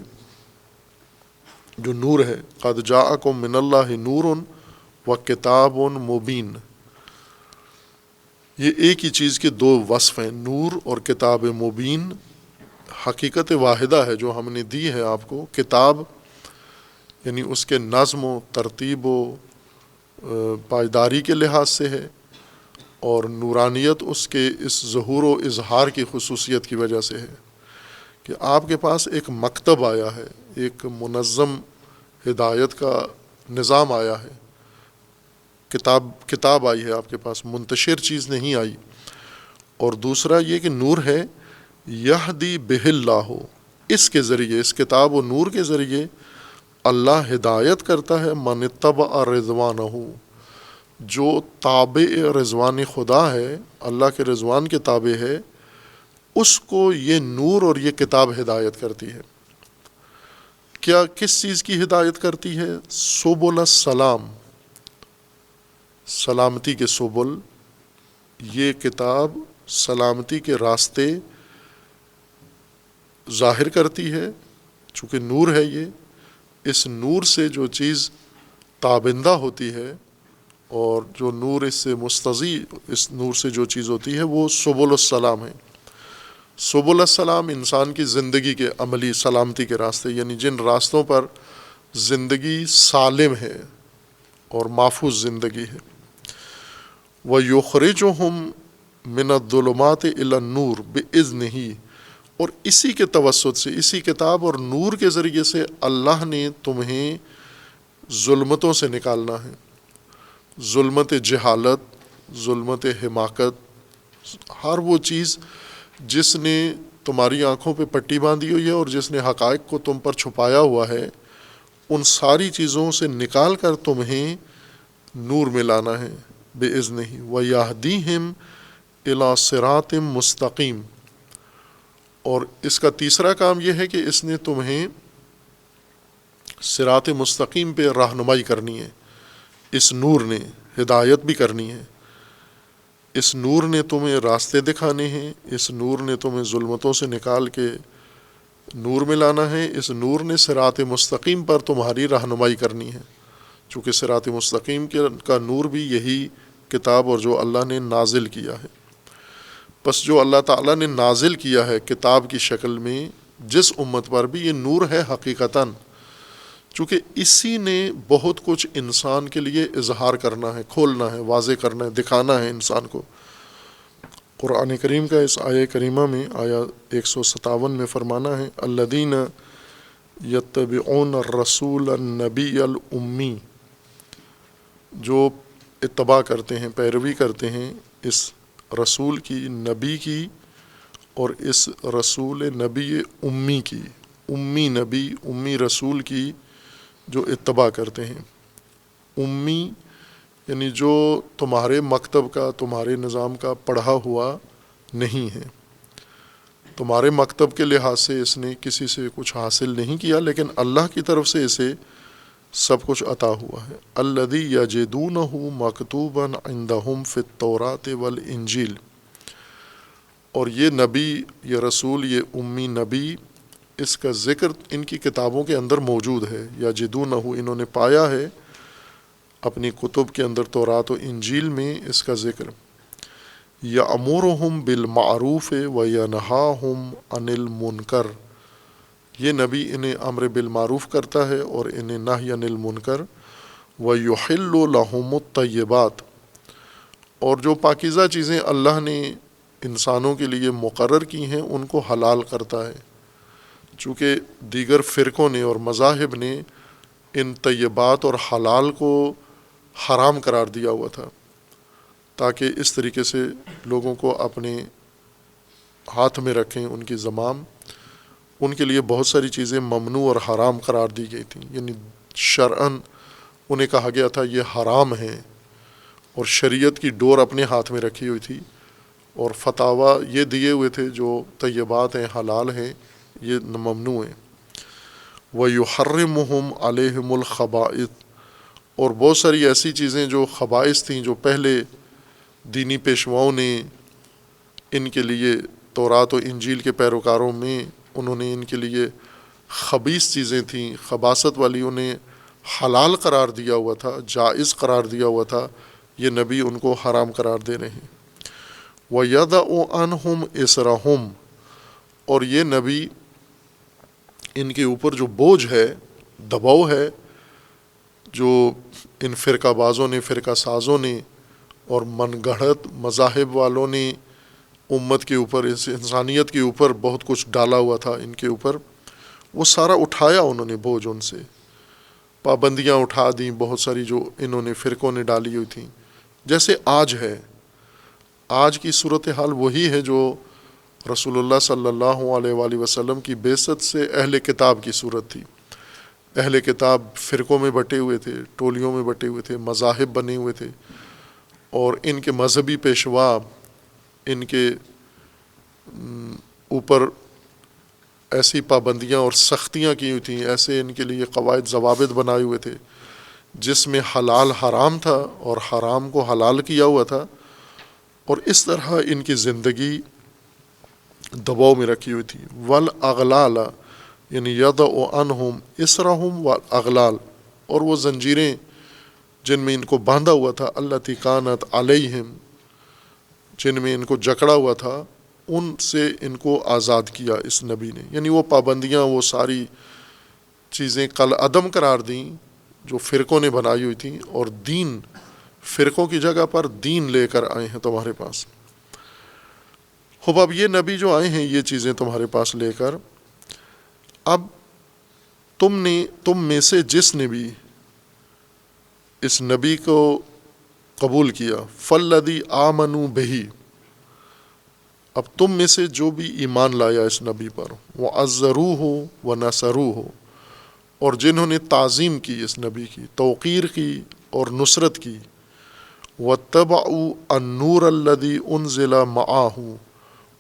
جو نور ہے، قد جاءکم من اللہ نور و کتاب مبین، یہ ایک ہی چیز کے دو وصف ہیں، نور اور کتاب مبین، حقیقت واحدہ ہے جو ہم نے دی ہے آپ کو۔ کتاب یعنی اس کے نظم و ترتیب و پائیداری کے لحاظ سے ہے، اور نورانیت اس کے اس ظہور و اظہار کی خصوصیت کی وجہ سے ہے کہ آپ کے پاس ایک مکتب آیا ہے، ایک منظم ہدایت کا نظام آیا ہے، کتاب آئی ہے آپ کے پاس، منتشر چیز نہیں آئی۔ اور دوسرا یہ کہ نور ہے یہدی بہ اللہ، اس کے ذریعے، اس کتاب و نور کے ذریعے اللہ ہدایت کرتا ہے من اتبع رضوانہ، جو تابع رضوان خدا ہے، اللہ کے رضوان کے تابع ہے، اس کو یہ نور اور یہ کتاب ہدایت کرتی ہے۔ کیا کس چیز کی ہدایت کرتی ہے؟ سبل السلام، سلامتی کے سبل، یہ کتاب سلامتی کے راستے ظاہر کرتی ہے، چونکہ نور ہے یہ، اس نور سے جو چیز تابندہ ہوتی ہے اور جو نور اس سے مستضی، اس نور سے جو چیز ہوتی ہے وہ سبل السلام ہے۔ سبل السلام انسان کی زندگی کے عملی سلامتی کے راستے، یعنی جن راستوں پر زندگی سالم ہے اور محفوظ زندگی ہے۔ وَيُخْرِجُهُمْ مِنَ الظُّلُمَاتِ إِلَى النُّورِ بِإِذْنِهِ، اور اسی کے توسط سے، اسی کتاب اور نور کے ذریعے سے اللہ نے تمہیں ظلمتوں سے نکالنا ہے، ظلمت جہالت، ظلمت حماقت، ہر وہ چیز جس نے تمہاری آنکھوں پہ پٹی باندھی ہوئی ہے اور جس نے حقائق کو تم پر چھپایا ہوا ہے، ان ساری چیزوں سے نکال کر تمہیں نور میں لانا ہے بِإِذْنِهِ وَيَهْدِيهِمْ إِلَىٰ صِرَاطٍ مستقیم۔ اور اس کا تیسرا کام یہ ہے کہ اس نے تمہیں صراط مستقیم پہ رہنمائی کرنی ہے، اس نور نے ہدایت بھی کرنی ہے، اس نور نے تمہیں راستے دکھانے ہیں، اس نور نے تمہیں ظلمتوں سے نکال کے نور میں لانا ہے، اس نور نے صراط مستقیم پر تمہاری رہنمائی کرنی ہے، چونکہ صراط مستقیم کا نور بھی یہی کتاب اور جو اللہ نے نازل کیا ہے۔ بس جو اللہ تعالیٰ نے نازل کیا ہے کتاب کی شکل میں جس امت پر بھی، یہ نور ہے حقیقتاً، چونکہ اسی نے بہت کچھ انسان کے لیے اظہار کرنا ہے، کھولنا ہے، واضح کرنا ہے، دکھانا ہے انسان کو۔ قرآن کریم کا اس آیہ کریمہ میں آیا 157 میں فرمانا ہے الذین یتبعون الرسول النبی الامی، جو اتباع کرتے ہیں، پیروی کرتے ہیں اس رسول کی، نبی کی، اور اس رسول نبی امی کی، امی نبی امی رسول کی جو اتباع کرتے ہیں۔ امی یعنی جو تمہارے مکتب کا، تمہارے نظام کا پڑھا ہوا نہیں ہے، تمہارے مکتب کے لحاظ سے اس نے کسی سے کچھ حاصل نہیں کیا، لیکن اللہ کی طرف سے اسے سب کچھ عطا ہوا ہے۔ الذی یجدونہ مکتوبا عندہم فی التوراۃ والانجیل، اور یہ نبی، یہ رسول، یہ امی نبی، اس کا ذکر ان کی کتابوں کے اندر موجود ہے۔ یجدونہ، انہوں نے پایا ہے اپنی کتب کے اندر، تورات و انجیل میں اس کا ذکر۔ یأمرہم بالمعروف وینہاہم عن المنکر، یہ نبی انہیں امر بالمعروف کرتا ہے اور انہیں نہی عن المنکر۔ ویحل لہم الطیبات، اور جو پاکیزہ چیزیں اللہ نے انسانوں کے لیے مقرر کی ہیں ان کو حلال کرتا ہے، چونکہ دیگر فرقوں نے اور مذاہب نے ان طیبات اور حلال کو حرام قرار دیا ہوا تھا، تاکہ اس طریقے سے لوگوں کو اپنے ہاتھ میں رکھیں ان کی زمام۔ ان کے لیے بہت ساری چیزیں ممنوع اور حرام قرار دی گئی تھیں، یعنی شرعاً انہیں کہا گیا تھا یہ حرام ہیں، اور شریعت کی ڈور اپنے ہاتھ میں رکھی ہوئی تھی، اور فتاویٰ یہ دیے ہوئے تھے جو طیبات ہیں، حلال ہیں، یہ ممنوع ہیں۔ وَيُحَرِّمُهُمْ عَلَيْهِمُ الْخَبَائِث، اور بہت ساری ایسی چیزیں جو خبائث تھیں، جو پہلے دینی پیشواؤں نے ان کے لیے، تورات و انجیل کے پیروکاروں میں انہوں نے ان کے لیے خبیث چیزیں تھیں، خباثت والی، انہیں حلال قرار دیا ہوا تھا، جائز قرار دیا ہوا تھا، یہ نبی ان کو حرام قرار دے رہے ہیں۔ وَيَضَعُ عَنْهُمْ إِصْرَهُمْ، اور یہ نبی ان کے اوپر جو بوجھ ہے، دباؤ ہے، جو ان فرقہ بازوں نے، فرقہ سازوں نے اور من گھڑت مذاہب والوں نے امت کے اوپر، اس انسانیت کے اوپر بہت کچھ ڈالا ہوا تھا ان کے اوپر، وہ سارا اٹھایا انہوں نے بوجھ، ان سے پابندیاں اٹھا دیں بہت ساری جو انہوں نے فرقوں نے ڈالی ہوئی تھیں۔ جیسے آج ہے، آج کی صورتحال وہی ہے جو رسول اللہ صلی اللہ علیہ وآلہ وسلم کی بعثت سے اہل کتاب کی صورت تھی۔ اہل کتاب فرقوں میں بٹے ہوئے تھے، ٹولیوں میں بٹے ہوئے تھے، مذاہب بنے ہوئے تھے، اور ان کے مذہبی پیشوا ان کے اوپر ایسی پابندیاں اور سختیاں کی ہوئی تھیں، ایسے ان کے لیے قواعد ضوابط بنائے ہوئے تھے جس میں حلال حرام تھا اور حرام کو حلال کیا ہوا تھا، اور اس طرح ان کی زندگی دباؤ میں رکھی ہوئی تھی۔ والاغلال، یعنی یضع عنہم اسرہم والاغلال، اور وہ زنجیریں جن میں ان کو باندھا ہوا تھا، التی کانت علیہم، جن میں ان کو جکڑا ہوا تھا، ان سے ان کو آزاد کیا اس نبی نے، یعنی وہ پابندیاں، وہ ساری چیزیں کل عدم قرار دیں جو فرقوں نے بنائی ہوئی تھیں، اور دین، فرقوں کی جگہ پر دین لے کر آئے ہیں تمہارے پاس۔ اب یہ نبی جو آئے ہیں یہ چیزیں تمہارے پاس لے کر، اب تم میں سے جس نے بھی اس نبی کو قبول کیا، فَالَّذِي آمَنُوا بِهِ، اب تم میں سے جو بھی ایمان لایا اس نبی پر، وَعَزَّرُوهُ وَنَصَرُوهُ، اور جنہوں نے تعظیم کی اس نبی کی، توقیر کی اور نصرت کی، وَاتَّبَعُوا النُّورَ الَّذِي أُنزِلَ مَعَهُ،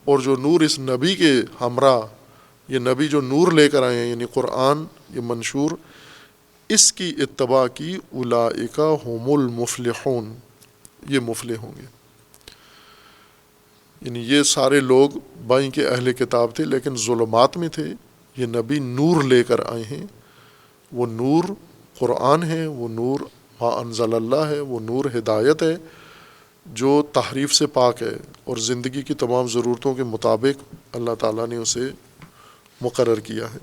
اور جو نور اس نبی کے ہمراہ، یہ نبی جو نور لے کر آئے ہیں یعنی قرآن یہ منشور، اس کی اتباع کی، اولئک هم المفلحون، یہ مفلح ہوں گے۔ یعنی یہ سارے لوگ بائیں کے اہل کتاب تھے لیکن ظلمات میں تھے، یہ نبی نور لے کر آئے ہیں، وہ نور قرآن ہے، وہ نور ما انزل اللہ ہے، وہ نور ہدایت ہے جو تحریف سے پاک ہے اور زندگی کی تمام ضرورتوں کے مطابق اللہ تعالیٰ نے اسے مقرر کیا ہے۔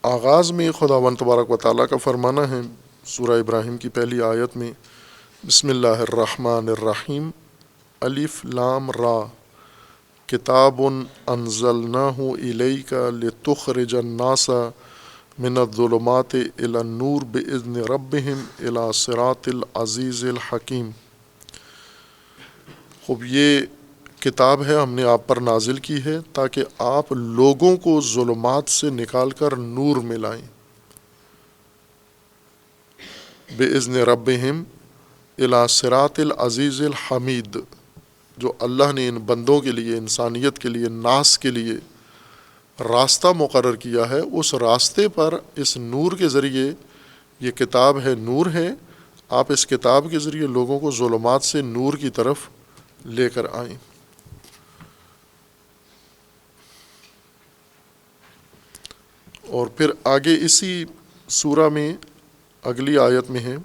آغاز میں خداوند تبارک و تعالیٰ کا فرمانا ہے سورہ ابراہیم کی پہلی آیت میں، بسم اللہ الرحمن الرحیم، الف لام را، کتاب انزلناہ الیک لتخرج الناس من الظلمات الی النور باذن ربہم الی صراط العزیز الحکیم۔ خب یہ کتاب ہے ہم نے آپ پر نازل کی ہے تاکہ آپ لوگوں کو ظلمات سے نکال کر نور میں لائیں، باذن ربہم الی صراط العزیز الحمید، جو اللہ نے ان بندوں کے لیے، انسانیت کے لیے، ناس کے لیے راستہ مقرر کیا ہے، اس راستے پر اس نور کے ذریعے، یہ کتاب ہے نور ہے، آپ اس کتاب کے ذریعے لوگوں کو ظلمات سے نور کی طرف لے کر آئیں۔ اور پھر آگے اسی سورہ میں اگلی آیت میں ہے،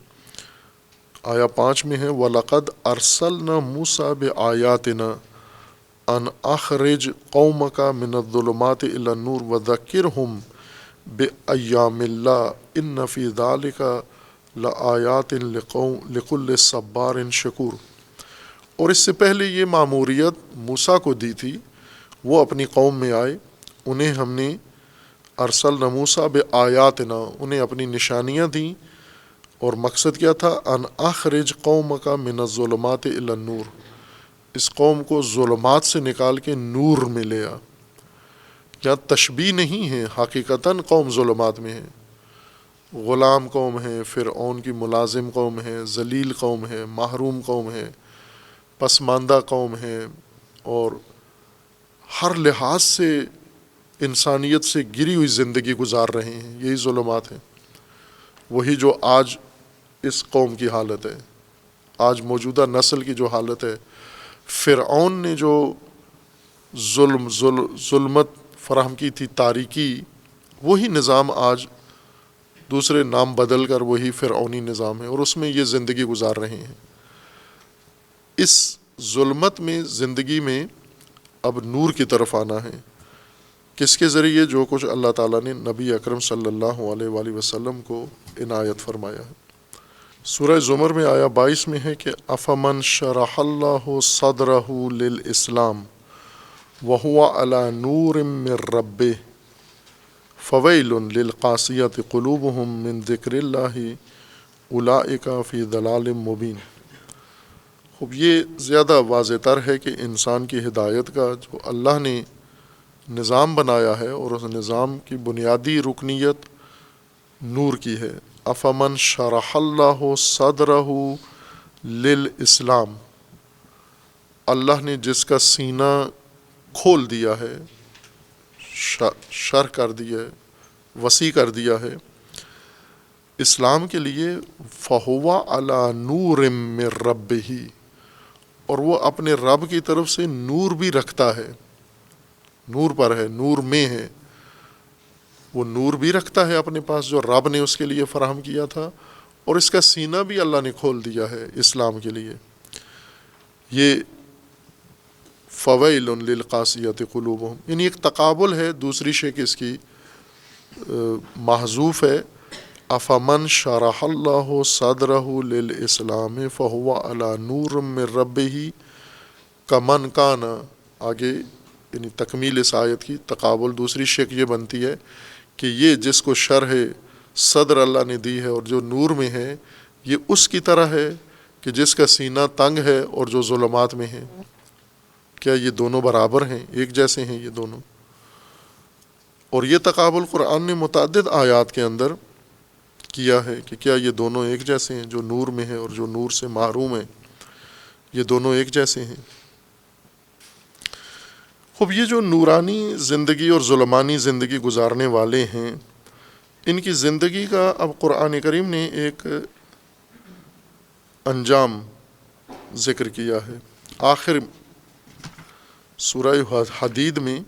آیا 5 میں ہے، وَلَقَدْ أَرْسَلْنَا مُوسَىٰ بِآيَاتِنَا أَنْ أَخْرِجْ قَوْمَكَ مِنَ الظُّلُمَاتِ إِلَى النُّورِ وَذَكِّرْهُمْ بِأَيَّامِ اللَّهِ إِنَّ فِي ذَلِكَ لَآيَاتٍ لِكُلِّ صَبَّارٍ شَكُورٍ۔ اور اس سے پہلے یہ ماموریت موسیٰ کو دی تھی، وہ اپنی قوم میں آئے، انہیں ہم نے ارسلنا موسیٰ بآیاتنا، انہیں اپنی نشانیاں دیں، اور مقصد کیا تھا، ان اخرج قومک من الظلمات الی النور، اس قوم کو ظلمات سے نکال کے نور میں لے آ۔ یہاں تشبیہ نہیں ہے، حقیقتاً قوم ظلمات میں ہے، غلام قوم ہے، فرعون کی ملازم قوم ہے، ذلیل قوم ہے، محروم قوم ہے، پسماندہ قوم ہے، اور ہر لحاظ سے انسانیت سے گری ہوئی زندگی گزار رہے ہیں، یہی ظلمات ہیں، وہی جو آج اس قوم کی حالت ہے، آج موجودہ نسل کی جو حالت ہے۔ فرعون نے جو ظلمت فراہم کی تھی، تاریکی، وہی نظام آج دوسرے نام بدل کر وہی فرعونی نظام ہے، اور اس میں یہ زندگی گزار رہے ہیں۔ اس ظلمت میں زندگی میں اب نور کی طرف آنا ہے، کس کے ذریعے؟ جو کچھ اللہ تعالیٰ نے نبی اکرم صلی اللہ علیہ وآلہ وسلم کو عنایت فرمایا ہے۔ سورہ زمر میں آیا 22 میں ہے کہ افمن شرح اللہ صدرہ للاسلام وہو علی نور من ربہ فویل للقاسیۃ قلوبہم من ذکر اللہ اولئک فی ضلال مبین۔ خوب یہ زیادہ واضح تر ہے کہ انسان کی ہدایت کا جو اللہ نے نظام بنایا ہے، اور اس نظام کی بنیادی رکنیت نور کی ہے۔ افمن شرح اللہ صدرہ للاسلام، اللہ نے جس کا سینہ کھول دیا ہے، شرح کر دیا ہے، وسیع کر دیا ہے اسلام کے لیے، فہو علی نور من ربہ، اور وہ اپنے رب کی طرف سے نور بھی رکھتا ہے، نور پر ہے، نور میں ہے، وہ نور بھی رکھتا ہے اپنے پاس جو رب نے اس کے لیے فراہم کیا تھا، اور اس کا سینہ بھی اللہ نے کھول دیا ہے اسلام کے لیے۔ یہ فویل للقاسیۃ قلوبہم، یعنی ایک تقابل ہے، دوسری شے اس کی محذوف ہے، افمن شرح اللہ صدرہ للاسلام فہو علی نور من ربہ کمن کان، آگے یعنی تکمیل اس آیت کی تقابل دوسری شک یہ بنتی ہے کہ یہ جس کو شرح صدر اللہ نے دی ہے اور جو نور میں ہے، یہ اس کی طرح ہے کہ جس کا سینہ تنگ ہے اور جو ظلمات میں ہے۔ کیا یہ دونوں برابر ہیں، ایک جیسے ہیں یہ دونوں؟ اور یہ تقابل قرآن نے متعدد آیات کے اندر کیا ہے کہ کیا یہ دونوں ایک جیسے ہیں، جو نور میں ہے اور جو نور سے محروم ہے، یہ دونوں ایک جیسے ہیں؟ خوب، یہ جو نورانی زندگی اور ظلمانی زندگی گزارنے والے ہیں، ان کی زندگی کا اب قرآن کریم نے ایک انجام ذکر کیا ہے۔ آخر سورہ حدید میں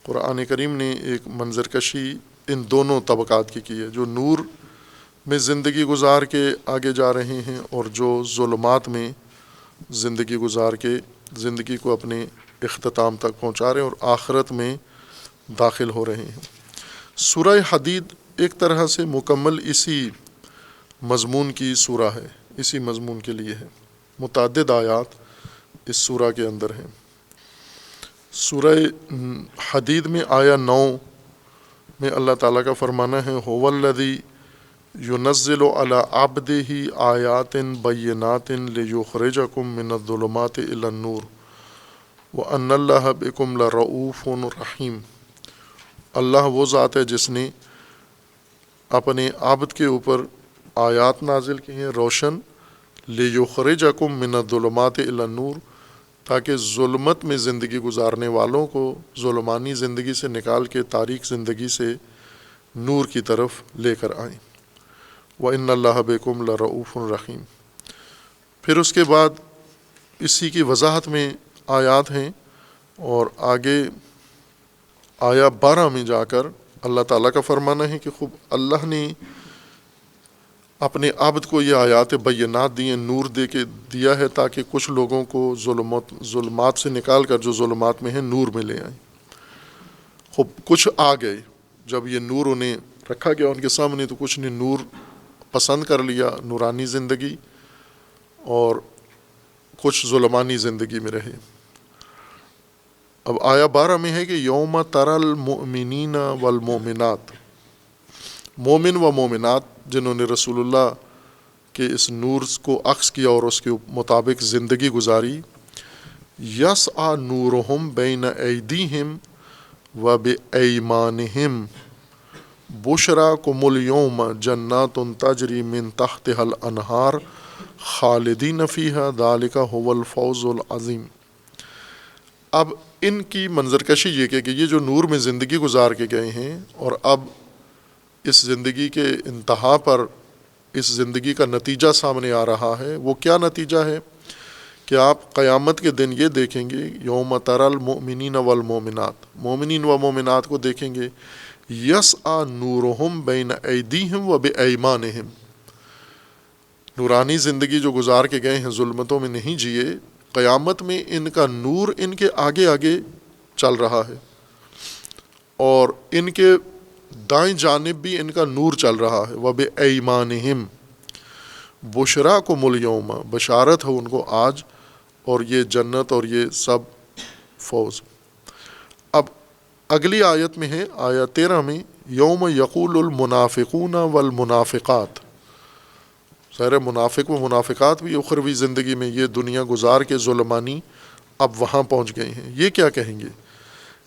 قرآن کریم نے ایک منظر کشی ان دونوں طبقات کی ہے، جو نور میں زندگی گزار کے آگے جا رہے ہیں اور جو ظلمات میں زندگی گزار کے زندگی کو اپنے اختتام تک پہنچا رہے ہیں اور آخرت میں داخل ہو رہے ہیں۔ سورہ حدید ایک طرح سے مکمل اسی مضمون کی سورہ ہے، اسی مضمون کے لیے ہے۔ متعدد آیات اس سورہ کے اندر ہیں۔ سورہ حدید میں آیا 9 میں اللہ تعالیٰ کا فرمانا ہے، هو الذی ينزل على عبده آیات بینات لیخرجکم من الظلمات الی النور وان اللہ بکم لرؤوف رحیم۔ اللہ وہ ذات ہے جس نے اپنے عبد کے اوپر آیات نازل کی ہیں روشن، لیخرجکم من الظلمات الی النور، تاکہ ظلمت میں زندگی گزارنے والوں کو ظلمانی زندگی سے نکال کے تاریک زندگی سے نور کی طرف لے کر آئیں۔ وَإِنَّ اللَّهَ بِكُمْ لَرَؤُوفٌ رَحِيمٌ۔ پھر اس کے بعد اسی کی وضاحت میں آیات ہیں، اور آگے آیا 12 میں جا کر اللہ تعالیٰ کا فرمانا ہے کہ خوب اللہ نے اپنے عبد کو یہ آیات بینات دی ہیں، نور دے کے دیا ہے تاکہ کچھ لوگوں کو ظلمات سے نکال کر جو ظلمات میں ہیں نور میں لے آئیں۔ خوب کچھ آ گئے، جب یہ نور انہیں رکھا گیا ان کے سامنے تو کچھ نے نور پسند کر لیا، نورانی زندگی، اور کچھ ظلمانی زندگی میں رہے۔ اب آیا 12 میں ہے کہ یوم تری المؤمنین والمؤمنات، مومن و مومنات جنہوں نے رسول اللہ کے اس نور کو عکس کیا اور اس کے مطابق زندگی گزاری، یسعی نورہم بین ایدیہم و بایمانہم بشراکم الیوم جنات تجری من تحتها الانہار خالدین فیہا ذالک هو الفوز العظیم۔ اب ان کی منظر کشی یہ کہ یہ جو نور میں زندگی گزار کے گئے ہیں اور اب اس زندگی کے انتہا پر اس زندگی کا نتیجہ سامنے آ رہا ہے، وہ کیا نتیجہ ہے کہ آپ قیامت کے دن یہ دیکھیں گے، یوم تری المؤمنین والمؤمنات، مومنین و مومنات کو دیکھیں گے، یسعی نورہم بین ایدیہم و بایمانہم، نورانی زندگی جو گزار کے گئے ہیں، ظلمتوں میں نہیں جیے، قیامت میں ان کا نور ان کے آگے آگے چل رہا ہے، اور ان کے دائیں جانب بھی ان کا نور چل رہا ہے۔ وَبِأَيْمَانِهِمْ بُشْرَاكُمُ الْيَوْمَ، بشارت ہے ان کو آج، اور یہ جنت اور یہ سب فوز۔ اب اگلی آیت میں ہے، آیت 13 میں، یوم یقول المنافقون والمنافقات، ظاہر منافق و منافقات بھی اخروی زندگی میں یہ دنیا گزار کے ظلمانی اب وہاں پہنچ گئے ہیں، یہ کیا کہیں گے؟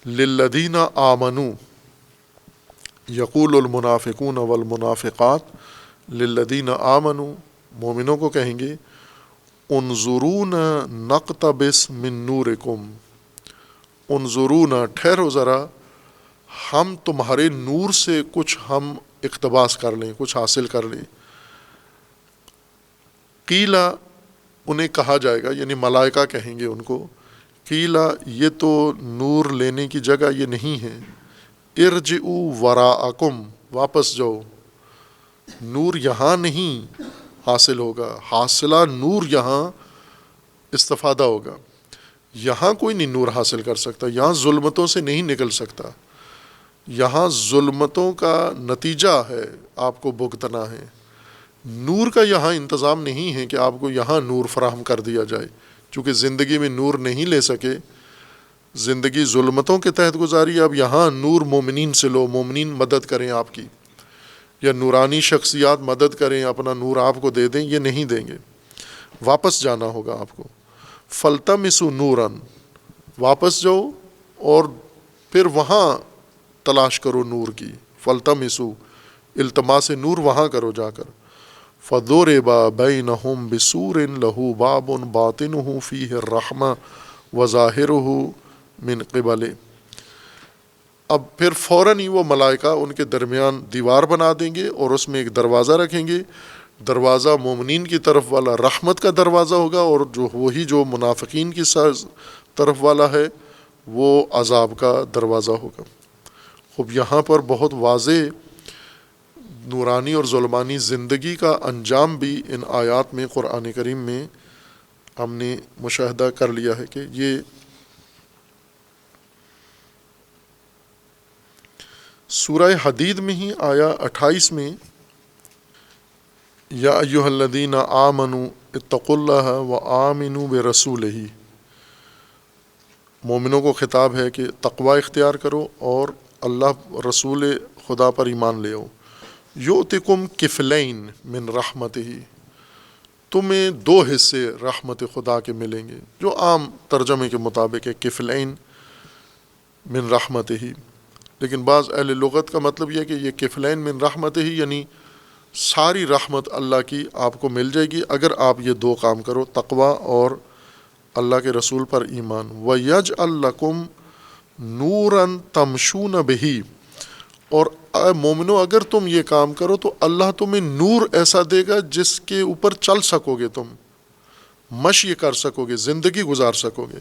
للذین آمنوا، یقول المنافقون والمنافقات للذین آمنوا، مومنوں کو کہیں گے، انظرونا نقتبس من نورکم، انظرونا، ٹھہرو ذرا، ہم تمہارے نور سے کچھ ہم اقتباس کر لیں، کچھ حاصل کر لیں۔ قیلا، انہیں کہا جائے گا، یعنی ملائکہ کہیں گے ان کو، قیلا، یہ تو نور لینے کی جگہ یہ نہیں ہے، ارجعوا وراءکم، واپس جاؤ، نور یہاں نہیں حاصل ہوگا، حاصلہ نور یہاں استفادہ ہوگا، یہاں کوئی نہیں نور حاصل کر سکتا، یہاں ظلمتوں سے نہیں نکل سکتا، یہاں ظلمتوں کا نتیجہ ہے آپ کو بھگتنا ہے، نور کا یہاں انتظام نہیں ہے کہ آپ کو یہاں نور فراہم کر دیا جائے، چونکہ زندگی میں نور نہیں لے سکے، زندگی ظلمتوں کے تحت گزاری، اب یہاں نور مومنین سے لو، مومنین مدد کریں آپ کی، یا نورانی شخصیات مدد کریں، اپنا نور آپ کو دے دیں، یہ نہیں دیں گے، واپس جانا ہوگا آپ کو۔ فَالْتَمِسُوا نُورًا، واپس جاؤ اور پھر وہاں تلاش کرو نور کی، فَالْتَمِسُوا، التماس نور وہاں کرو جا کر. فَضُرِبَ بَيْنَهُمْ بِسُورٍ لَهُ بَابٌ بَاطِنُهُ فِيهِ الرَّحْمَةُ وَظَاهِرُهُ مِنْ قِبَلِهِ. اب پھر فوراً ہی وہ ملائکہ ان کے درمیان دیوار بنا دیں گے اور اس میں ایک دروازہ رکھیں گے. دروازہ مومنین کی طرف والا رحمت کا دروازہ ہوگا، اور وہی جو منافقین کی طرف والا ہے وہ عذاب کا دروازہ ہوگا. خب یہاں پر بہت واضح نورانی اور ظلمانی زندگی کا انجام بھی ان آیات میں قرآن کریم میں ہم نے مشاہدہ کر لیا ہے کہ یہ سورہ حدید میں ہی آیا 28 میں یا ایھا الذین آمنوا اتقوا اللہ وآمنوا برسولہ، مومنوں کو خطاب ہے کہ تقوی اختیار کرو اور اللہ رسول خدا پر ایمان لے آؤ. یؤتکم کفلین من رحمتہ، تمہیں 2 حصے رحمت خدا کے ملیں گے، جو عام ترجمے کے مطابق ہے کفلین من رحمتہ. لیکن بعض اہل لغت کا مطلب یہ ہے کہ یہ کفلین من رحمتہ یعنی ساری رحمت اللہ کی آپ کو مل جائے گی اگر آپ یہ 2 کام کرو، تقوی اور اللہ کے رسول پر ایمان. وَيَجْعَلْ لَكُمْ نُورًا تَمْشُونَ بِهِ، اور مومنو اگر تم یہ کام کرو تو اللہ تمہیں نور ایسا دے گا جس کے اوپر چل سکو گے، تم مشی کر سکو گے، زندگی گزار سکو گے.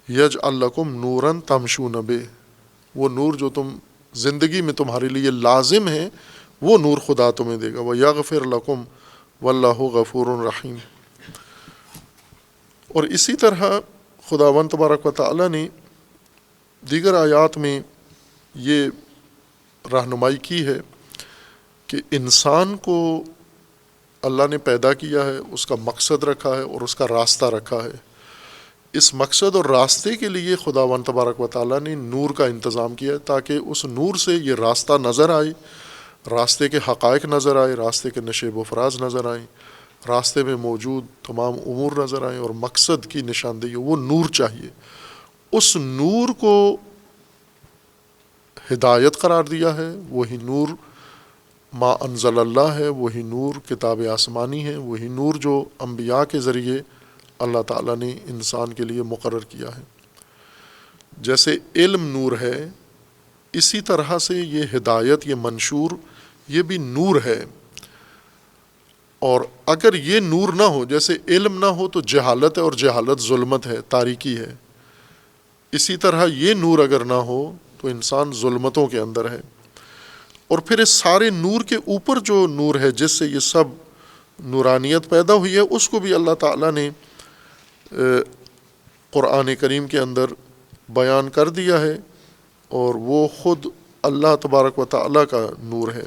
یجعل لکم نورا تمشون بہ، وہ نور جو تم زندگی میں تمہارے لیے لازم ہے وہ نور خدا تمہیں دے گا. ویغفر لکم واللہ غفور رحیم. اور اسی طرح خداوند تبارک و تعالی نے دیگر آیات میں یہ رہنمائی کی ہے کہ انسان کو اللہ نے پیدا کیا ہے، اس کا مقصد رکھا ہے اور اس کا راستہ رکھا ہے. اس مقصد اور راستے کے لیے خداوند تبارک و تعالیٰ نے نور کا انتظام کیا ہے تاکہ اس نور سے یہ راستہ نظر آئے، راستے کے حقائق نظر آئے، راستے کے نشیب و فراز نظر آئیں، راستے میں موجود تمام امور نظر آئیں اور مقصد کی نشاندہی ہو. وہ نور چاہیے. اس نور کو ہدایت قرار دیا ہے. وہی نور ما انزل اللہ ہے، وہی نور کتاب آسمانی ہے، وہی نور جو انبیاء کے ذریعے اللہ تعالیٰ نے انسان کے لیے مقرر کیا ہے. جیسے علم نور ہے، اسی طرح سے یہ ہدایت، یہ منشور، یہ بھی نور ہے. اور اگر یہ نور نہ ہو، جیسے علم نہ ہو تو جہالت ہے، اور جہالت ظلمت ہے، تاریکی ہے. اسی طرح یہ نور اگر نہ ہو تو انسان ظلمتوں کے اندر ہے. اور پھر اس سارے نور کے اوپر جو نور ہے جس سے یہ سب نورانیت پیدا ہوئی ہے، اس کو بھی اللہ تعالیٰ نے قرآن کریم کے اندر بیان کر دیا ہے، اور وہ خود اللہ تبارک و تعالیٰ کا نور ہے،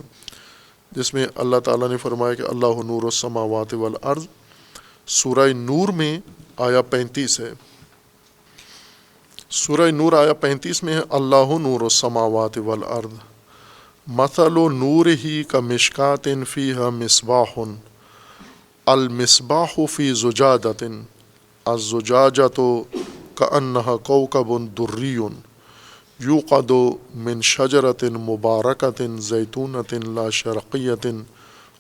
جس میں اللہ تعالیٰ نے فرمایا کہ اللہ نور السماوات والارض. سورہ نور میں آیا 35 ہے. سورہ نور آیا 35 میں ہے اللہ نور السماوات والارض مثل نورہ کمشکات فیہا مصباح المصباح فی زجاجۃ الزجاجۃ کأنہا کوکب دری یوقد من شجرۃ مبارکۃ زیتونۃ لا شرقیۃ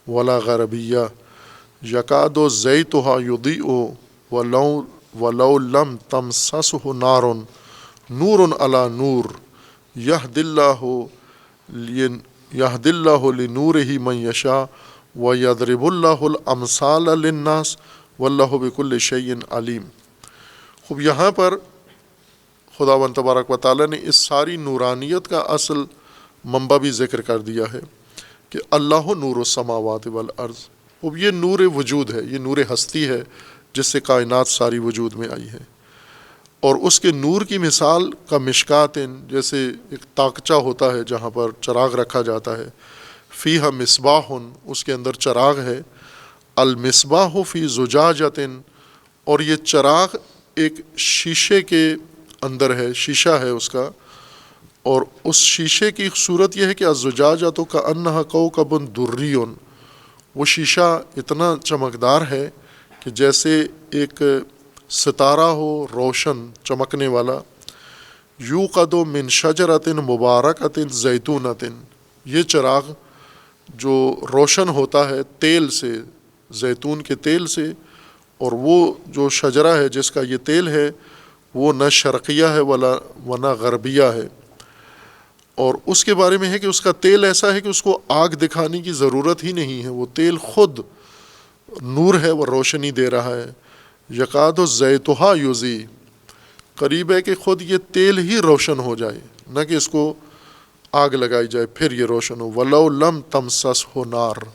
ولا غربیہ یکاد زیتھا یضیء ولو لم تمسسہ نار نور علی نور یہد اللہ لنورہ من یشاء ویضرب اللہ الامثال للناس واللہ بکل شیء علیم. خوب یہاں پر خداوند تبارک و تعالیٰ نے اس ساری نورانیت کا اصل منبع بھی ذکر کر دیا ہے کہ اللہ نور السماوات والارض. خوب یہ نور وجود ہے، یہ نور ہستی ہے جس سے کائنات ساری وجود میں آئی ہے. اور اس کے نور کی مثال کا مشکات، جیسے ایک تاکچہ ہوتا ہے جہاں پر چراغ رکھا جاتا ہے، فیہا مصباح، اس کے اندر چراغ ہے، المصباح فی زجاجۃ، اور یہ چراغ ایک شیشے کے اندر ہے، شیشہ ہے اس کا. اور اس شیشے کی صورت یہ ہے کہ الزجاجۃ کأنہا کوکب دری، وہ شیشہ اتنا چمکدار ہے کہ جیسے ایک ستارہ ہو، روشن چمکنے والا. یوقد من شجرۃ مبارکۃ زیتونۃ، یہ چراغ جو روشن ہوتا ہے تیل سے، زیتون کے تیل سے، اور وہ جو شجرہ ہے جس کا یہ تیل ہے وہ نہ شرقیہ ہے نہ غربیہ ہے، اور اس کے بارے میں ہے کہ اس کا تیل ایسا ہے کہ اس کو آگ دکھانے کی ضرورت ہی نہیں ہے، وہ تیل خود نور ہے، وہ روشنی دے رہا ہے۔ یکاد زیتھا یضیء، قریب ہے کہ خود یہ تیل ہی روشن ہو جائے، نہ کہ اس کو آگ لگائی جائے پھر یہ روشن ہو۔ وَلَوْ لَمْ تَمْسَسْهُ نَارٌ،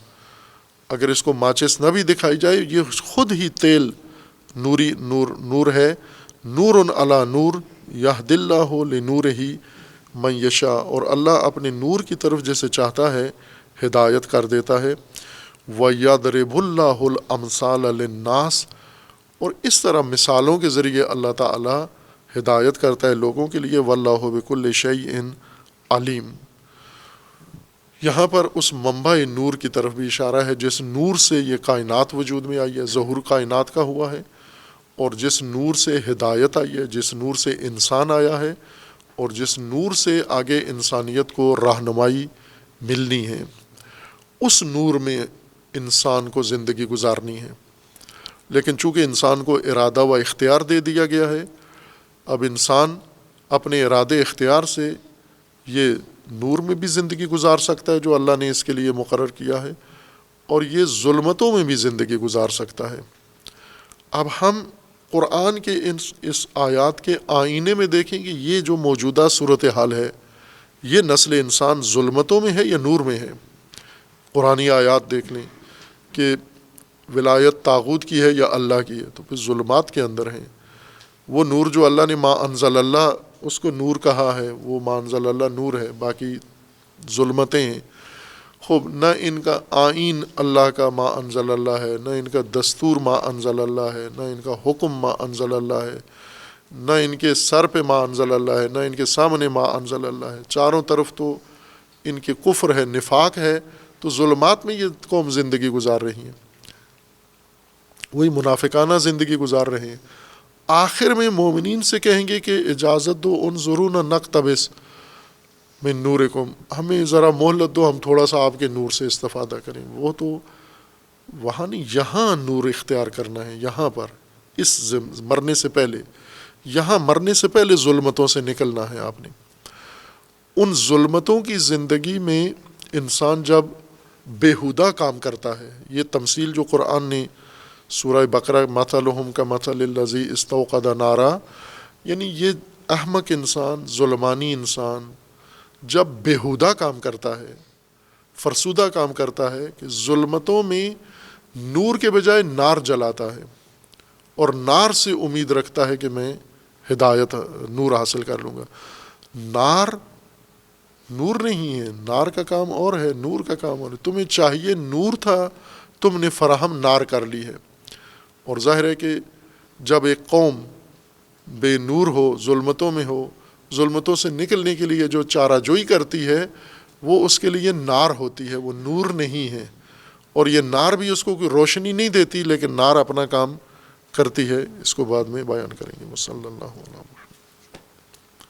اگر اس کو ماچس نہ بھی دکھائی جائے، یہ خود ہی تیل نور ہے۔ نور علی نور یہدی اللہ لنورہ من یشاء، اور اللہ اپنے نور کی طرف جسے چاہتا ہے ہدایت کر دیتا ہے۔ وَيَضْرِبُ اللَّهُ الْأَمْثَالَ لِلنَّاسِ، اور اس طرح مثالوں کے ذریعے اللہ تعالی ہدایت کرتا ہے لوگوں کے لیے۔ وَاللَّهُ بِكُلِّ شَيْءٍ علیم، یہاں پر اس منبع نور کی طرف بھی اشارہ ہے جس نور سے یہ کائنات وجود میں آئی ہے، ظہور کائنات کا ہوا ہے، اور جس نور سے ہدایت آئی ہے، جس نور سے انسان آیا ہے، اور جس نور سے آگے انسانیت کو رہنمائی ملنی ہے، اس نور میں انسان کو زندگی گزارنی ہے۔ لیکن چونکہ انسان کو ارادہ و اختیار دے دیا گیا ہے، اب انسان اپنے ارادے اختیار سے یہ نور میں بھی زندگی گزار سکتا ہے جو اللہ نے اس کے لیے مقرر کیا ہے، اور یہ ظلمتوں میں بھی زندگی گزار سکتا ہے۔ اب ہم قرآن کے اس آیات کے آئینے میں دیکھیں کہ یہ جو موجودہ صورتحال ہے، یہ نسل انسان ظلمتوں میں ہے یا نور میں ہے۔ قرآنی آیات دیکھ لیں کہ ولایت طاغوت کی ہے یا اللہ کی ہے، تو پھر ظلمات کے اندر ہیں۔ وہ نور جو اللہ نے ما انزل اللہ اس کو نور کہا ہے، وہ ما انزل اللہ نور ہے، باقی ظلمتیں ہیں۔ خوب، نہ ان کا آئین اللہ کا ما انزل اللہ ہے، نہ ان کا دستور ما انزل اللہ ہے، نہ ان کا حکم ما انزل اللہ ہے، نہ ان کے سر پہ ما انزل اللہ ہے، نہ ان کے سامنے ما انزل اللہ ہے۔ چاروں طرف تو ان کے کفر ہے، نفاق ہے، تو ظلمات میں یہ قوم زندگی گزار رہی ہیں، وہی منافقانہ زندگی گزار رہے ہیں۔ آخر میں مومنین سے کہیں گے کہ اجازت دو، انظرونا نقتبس من نورکم، ہمیں ذرا مہلت دو، ہم تھوڑا سا آپ کے نور سے استفادہ کریں۔ وہ تو وہاں نہیں، یہاں نور اختیار کرنا ہے، یہاں پر اس مرنے سے پہلے، یہاں مرنے سے پہلے ظلمتوں سے نکلنا ہے آپ نے۔ ان ظلمتوں کی زندگی میں انسان جب بیہودہ کام کرتا ہے، یہ تمثیل جو قرآن نے سورہ بقرہ مثلہم کمثل الذی استوقد نارا، یعنی یہ احمق انسان، ظلمانی انسان جب بیہودہ کام کرتا ہے، فرسودہ کام کرتا ہے، کہ ظلمتوں میں نور کے بجائے نار جلاتا ہے، اور نار سے امید رکھتا ہے کہ میں ہدایت نور حاصل کر لوں گا۔ نور نہیں ہے، نار کا کام اور ہے، نور کا کام اور ہے۔ تمہیں چاہیے نور تھا، تم نے فراہم نار کر لی ہے۔ اور ظاہر ہے کہ جب ایک قوم بے نور ہو، ظلمتوں میں ہو، ظلمتوں سے نکلنے کے لیے جو چارہ جوئی کرتی ہے، وہ اس کے لیے نار ہوتی ہے، وہ نور نہیں ہے۔ اور یہ نار بھی اس کو کوئی روشنی نہیں دیتی، لیکن نار اپنا کام کرتی ہے۔ اس کو بعد میں بیان کریں گے۔ صلی اللہ علیہ وسلم۔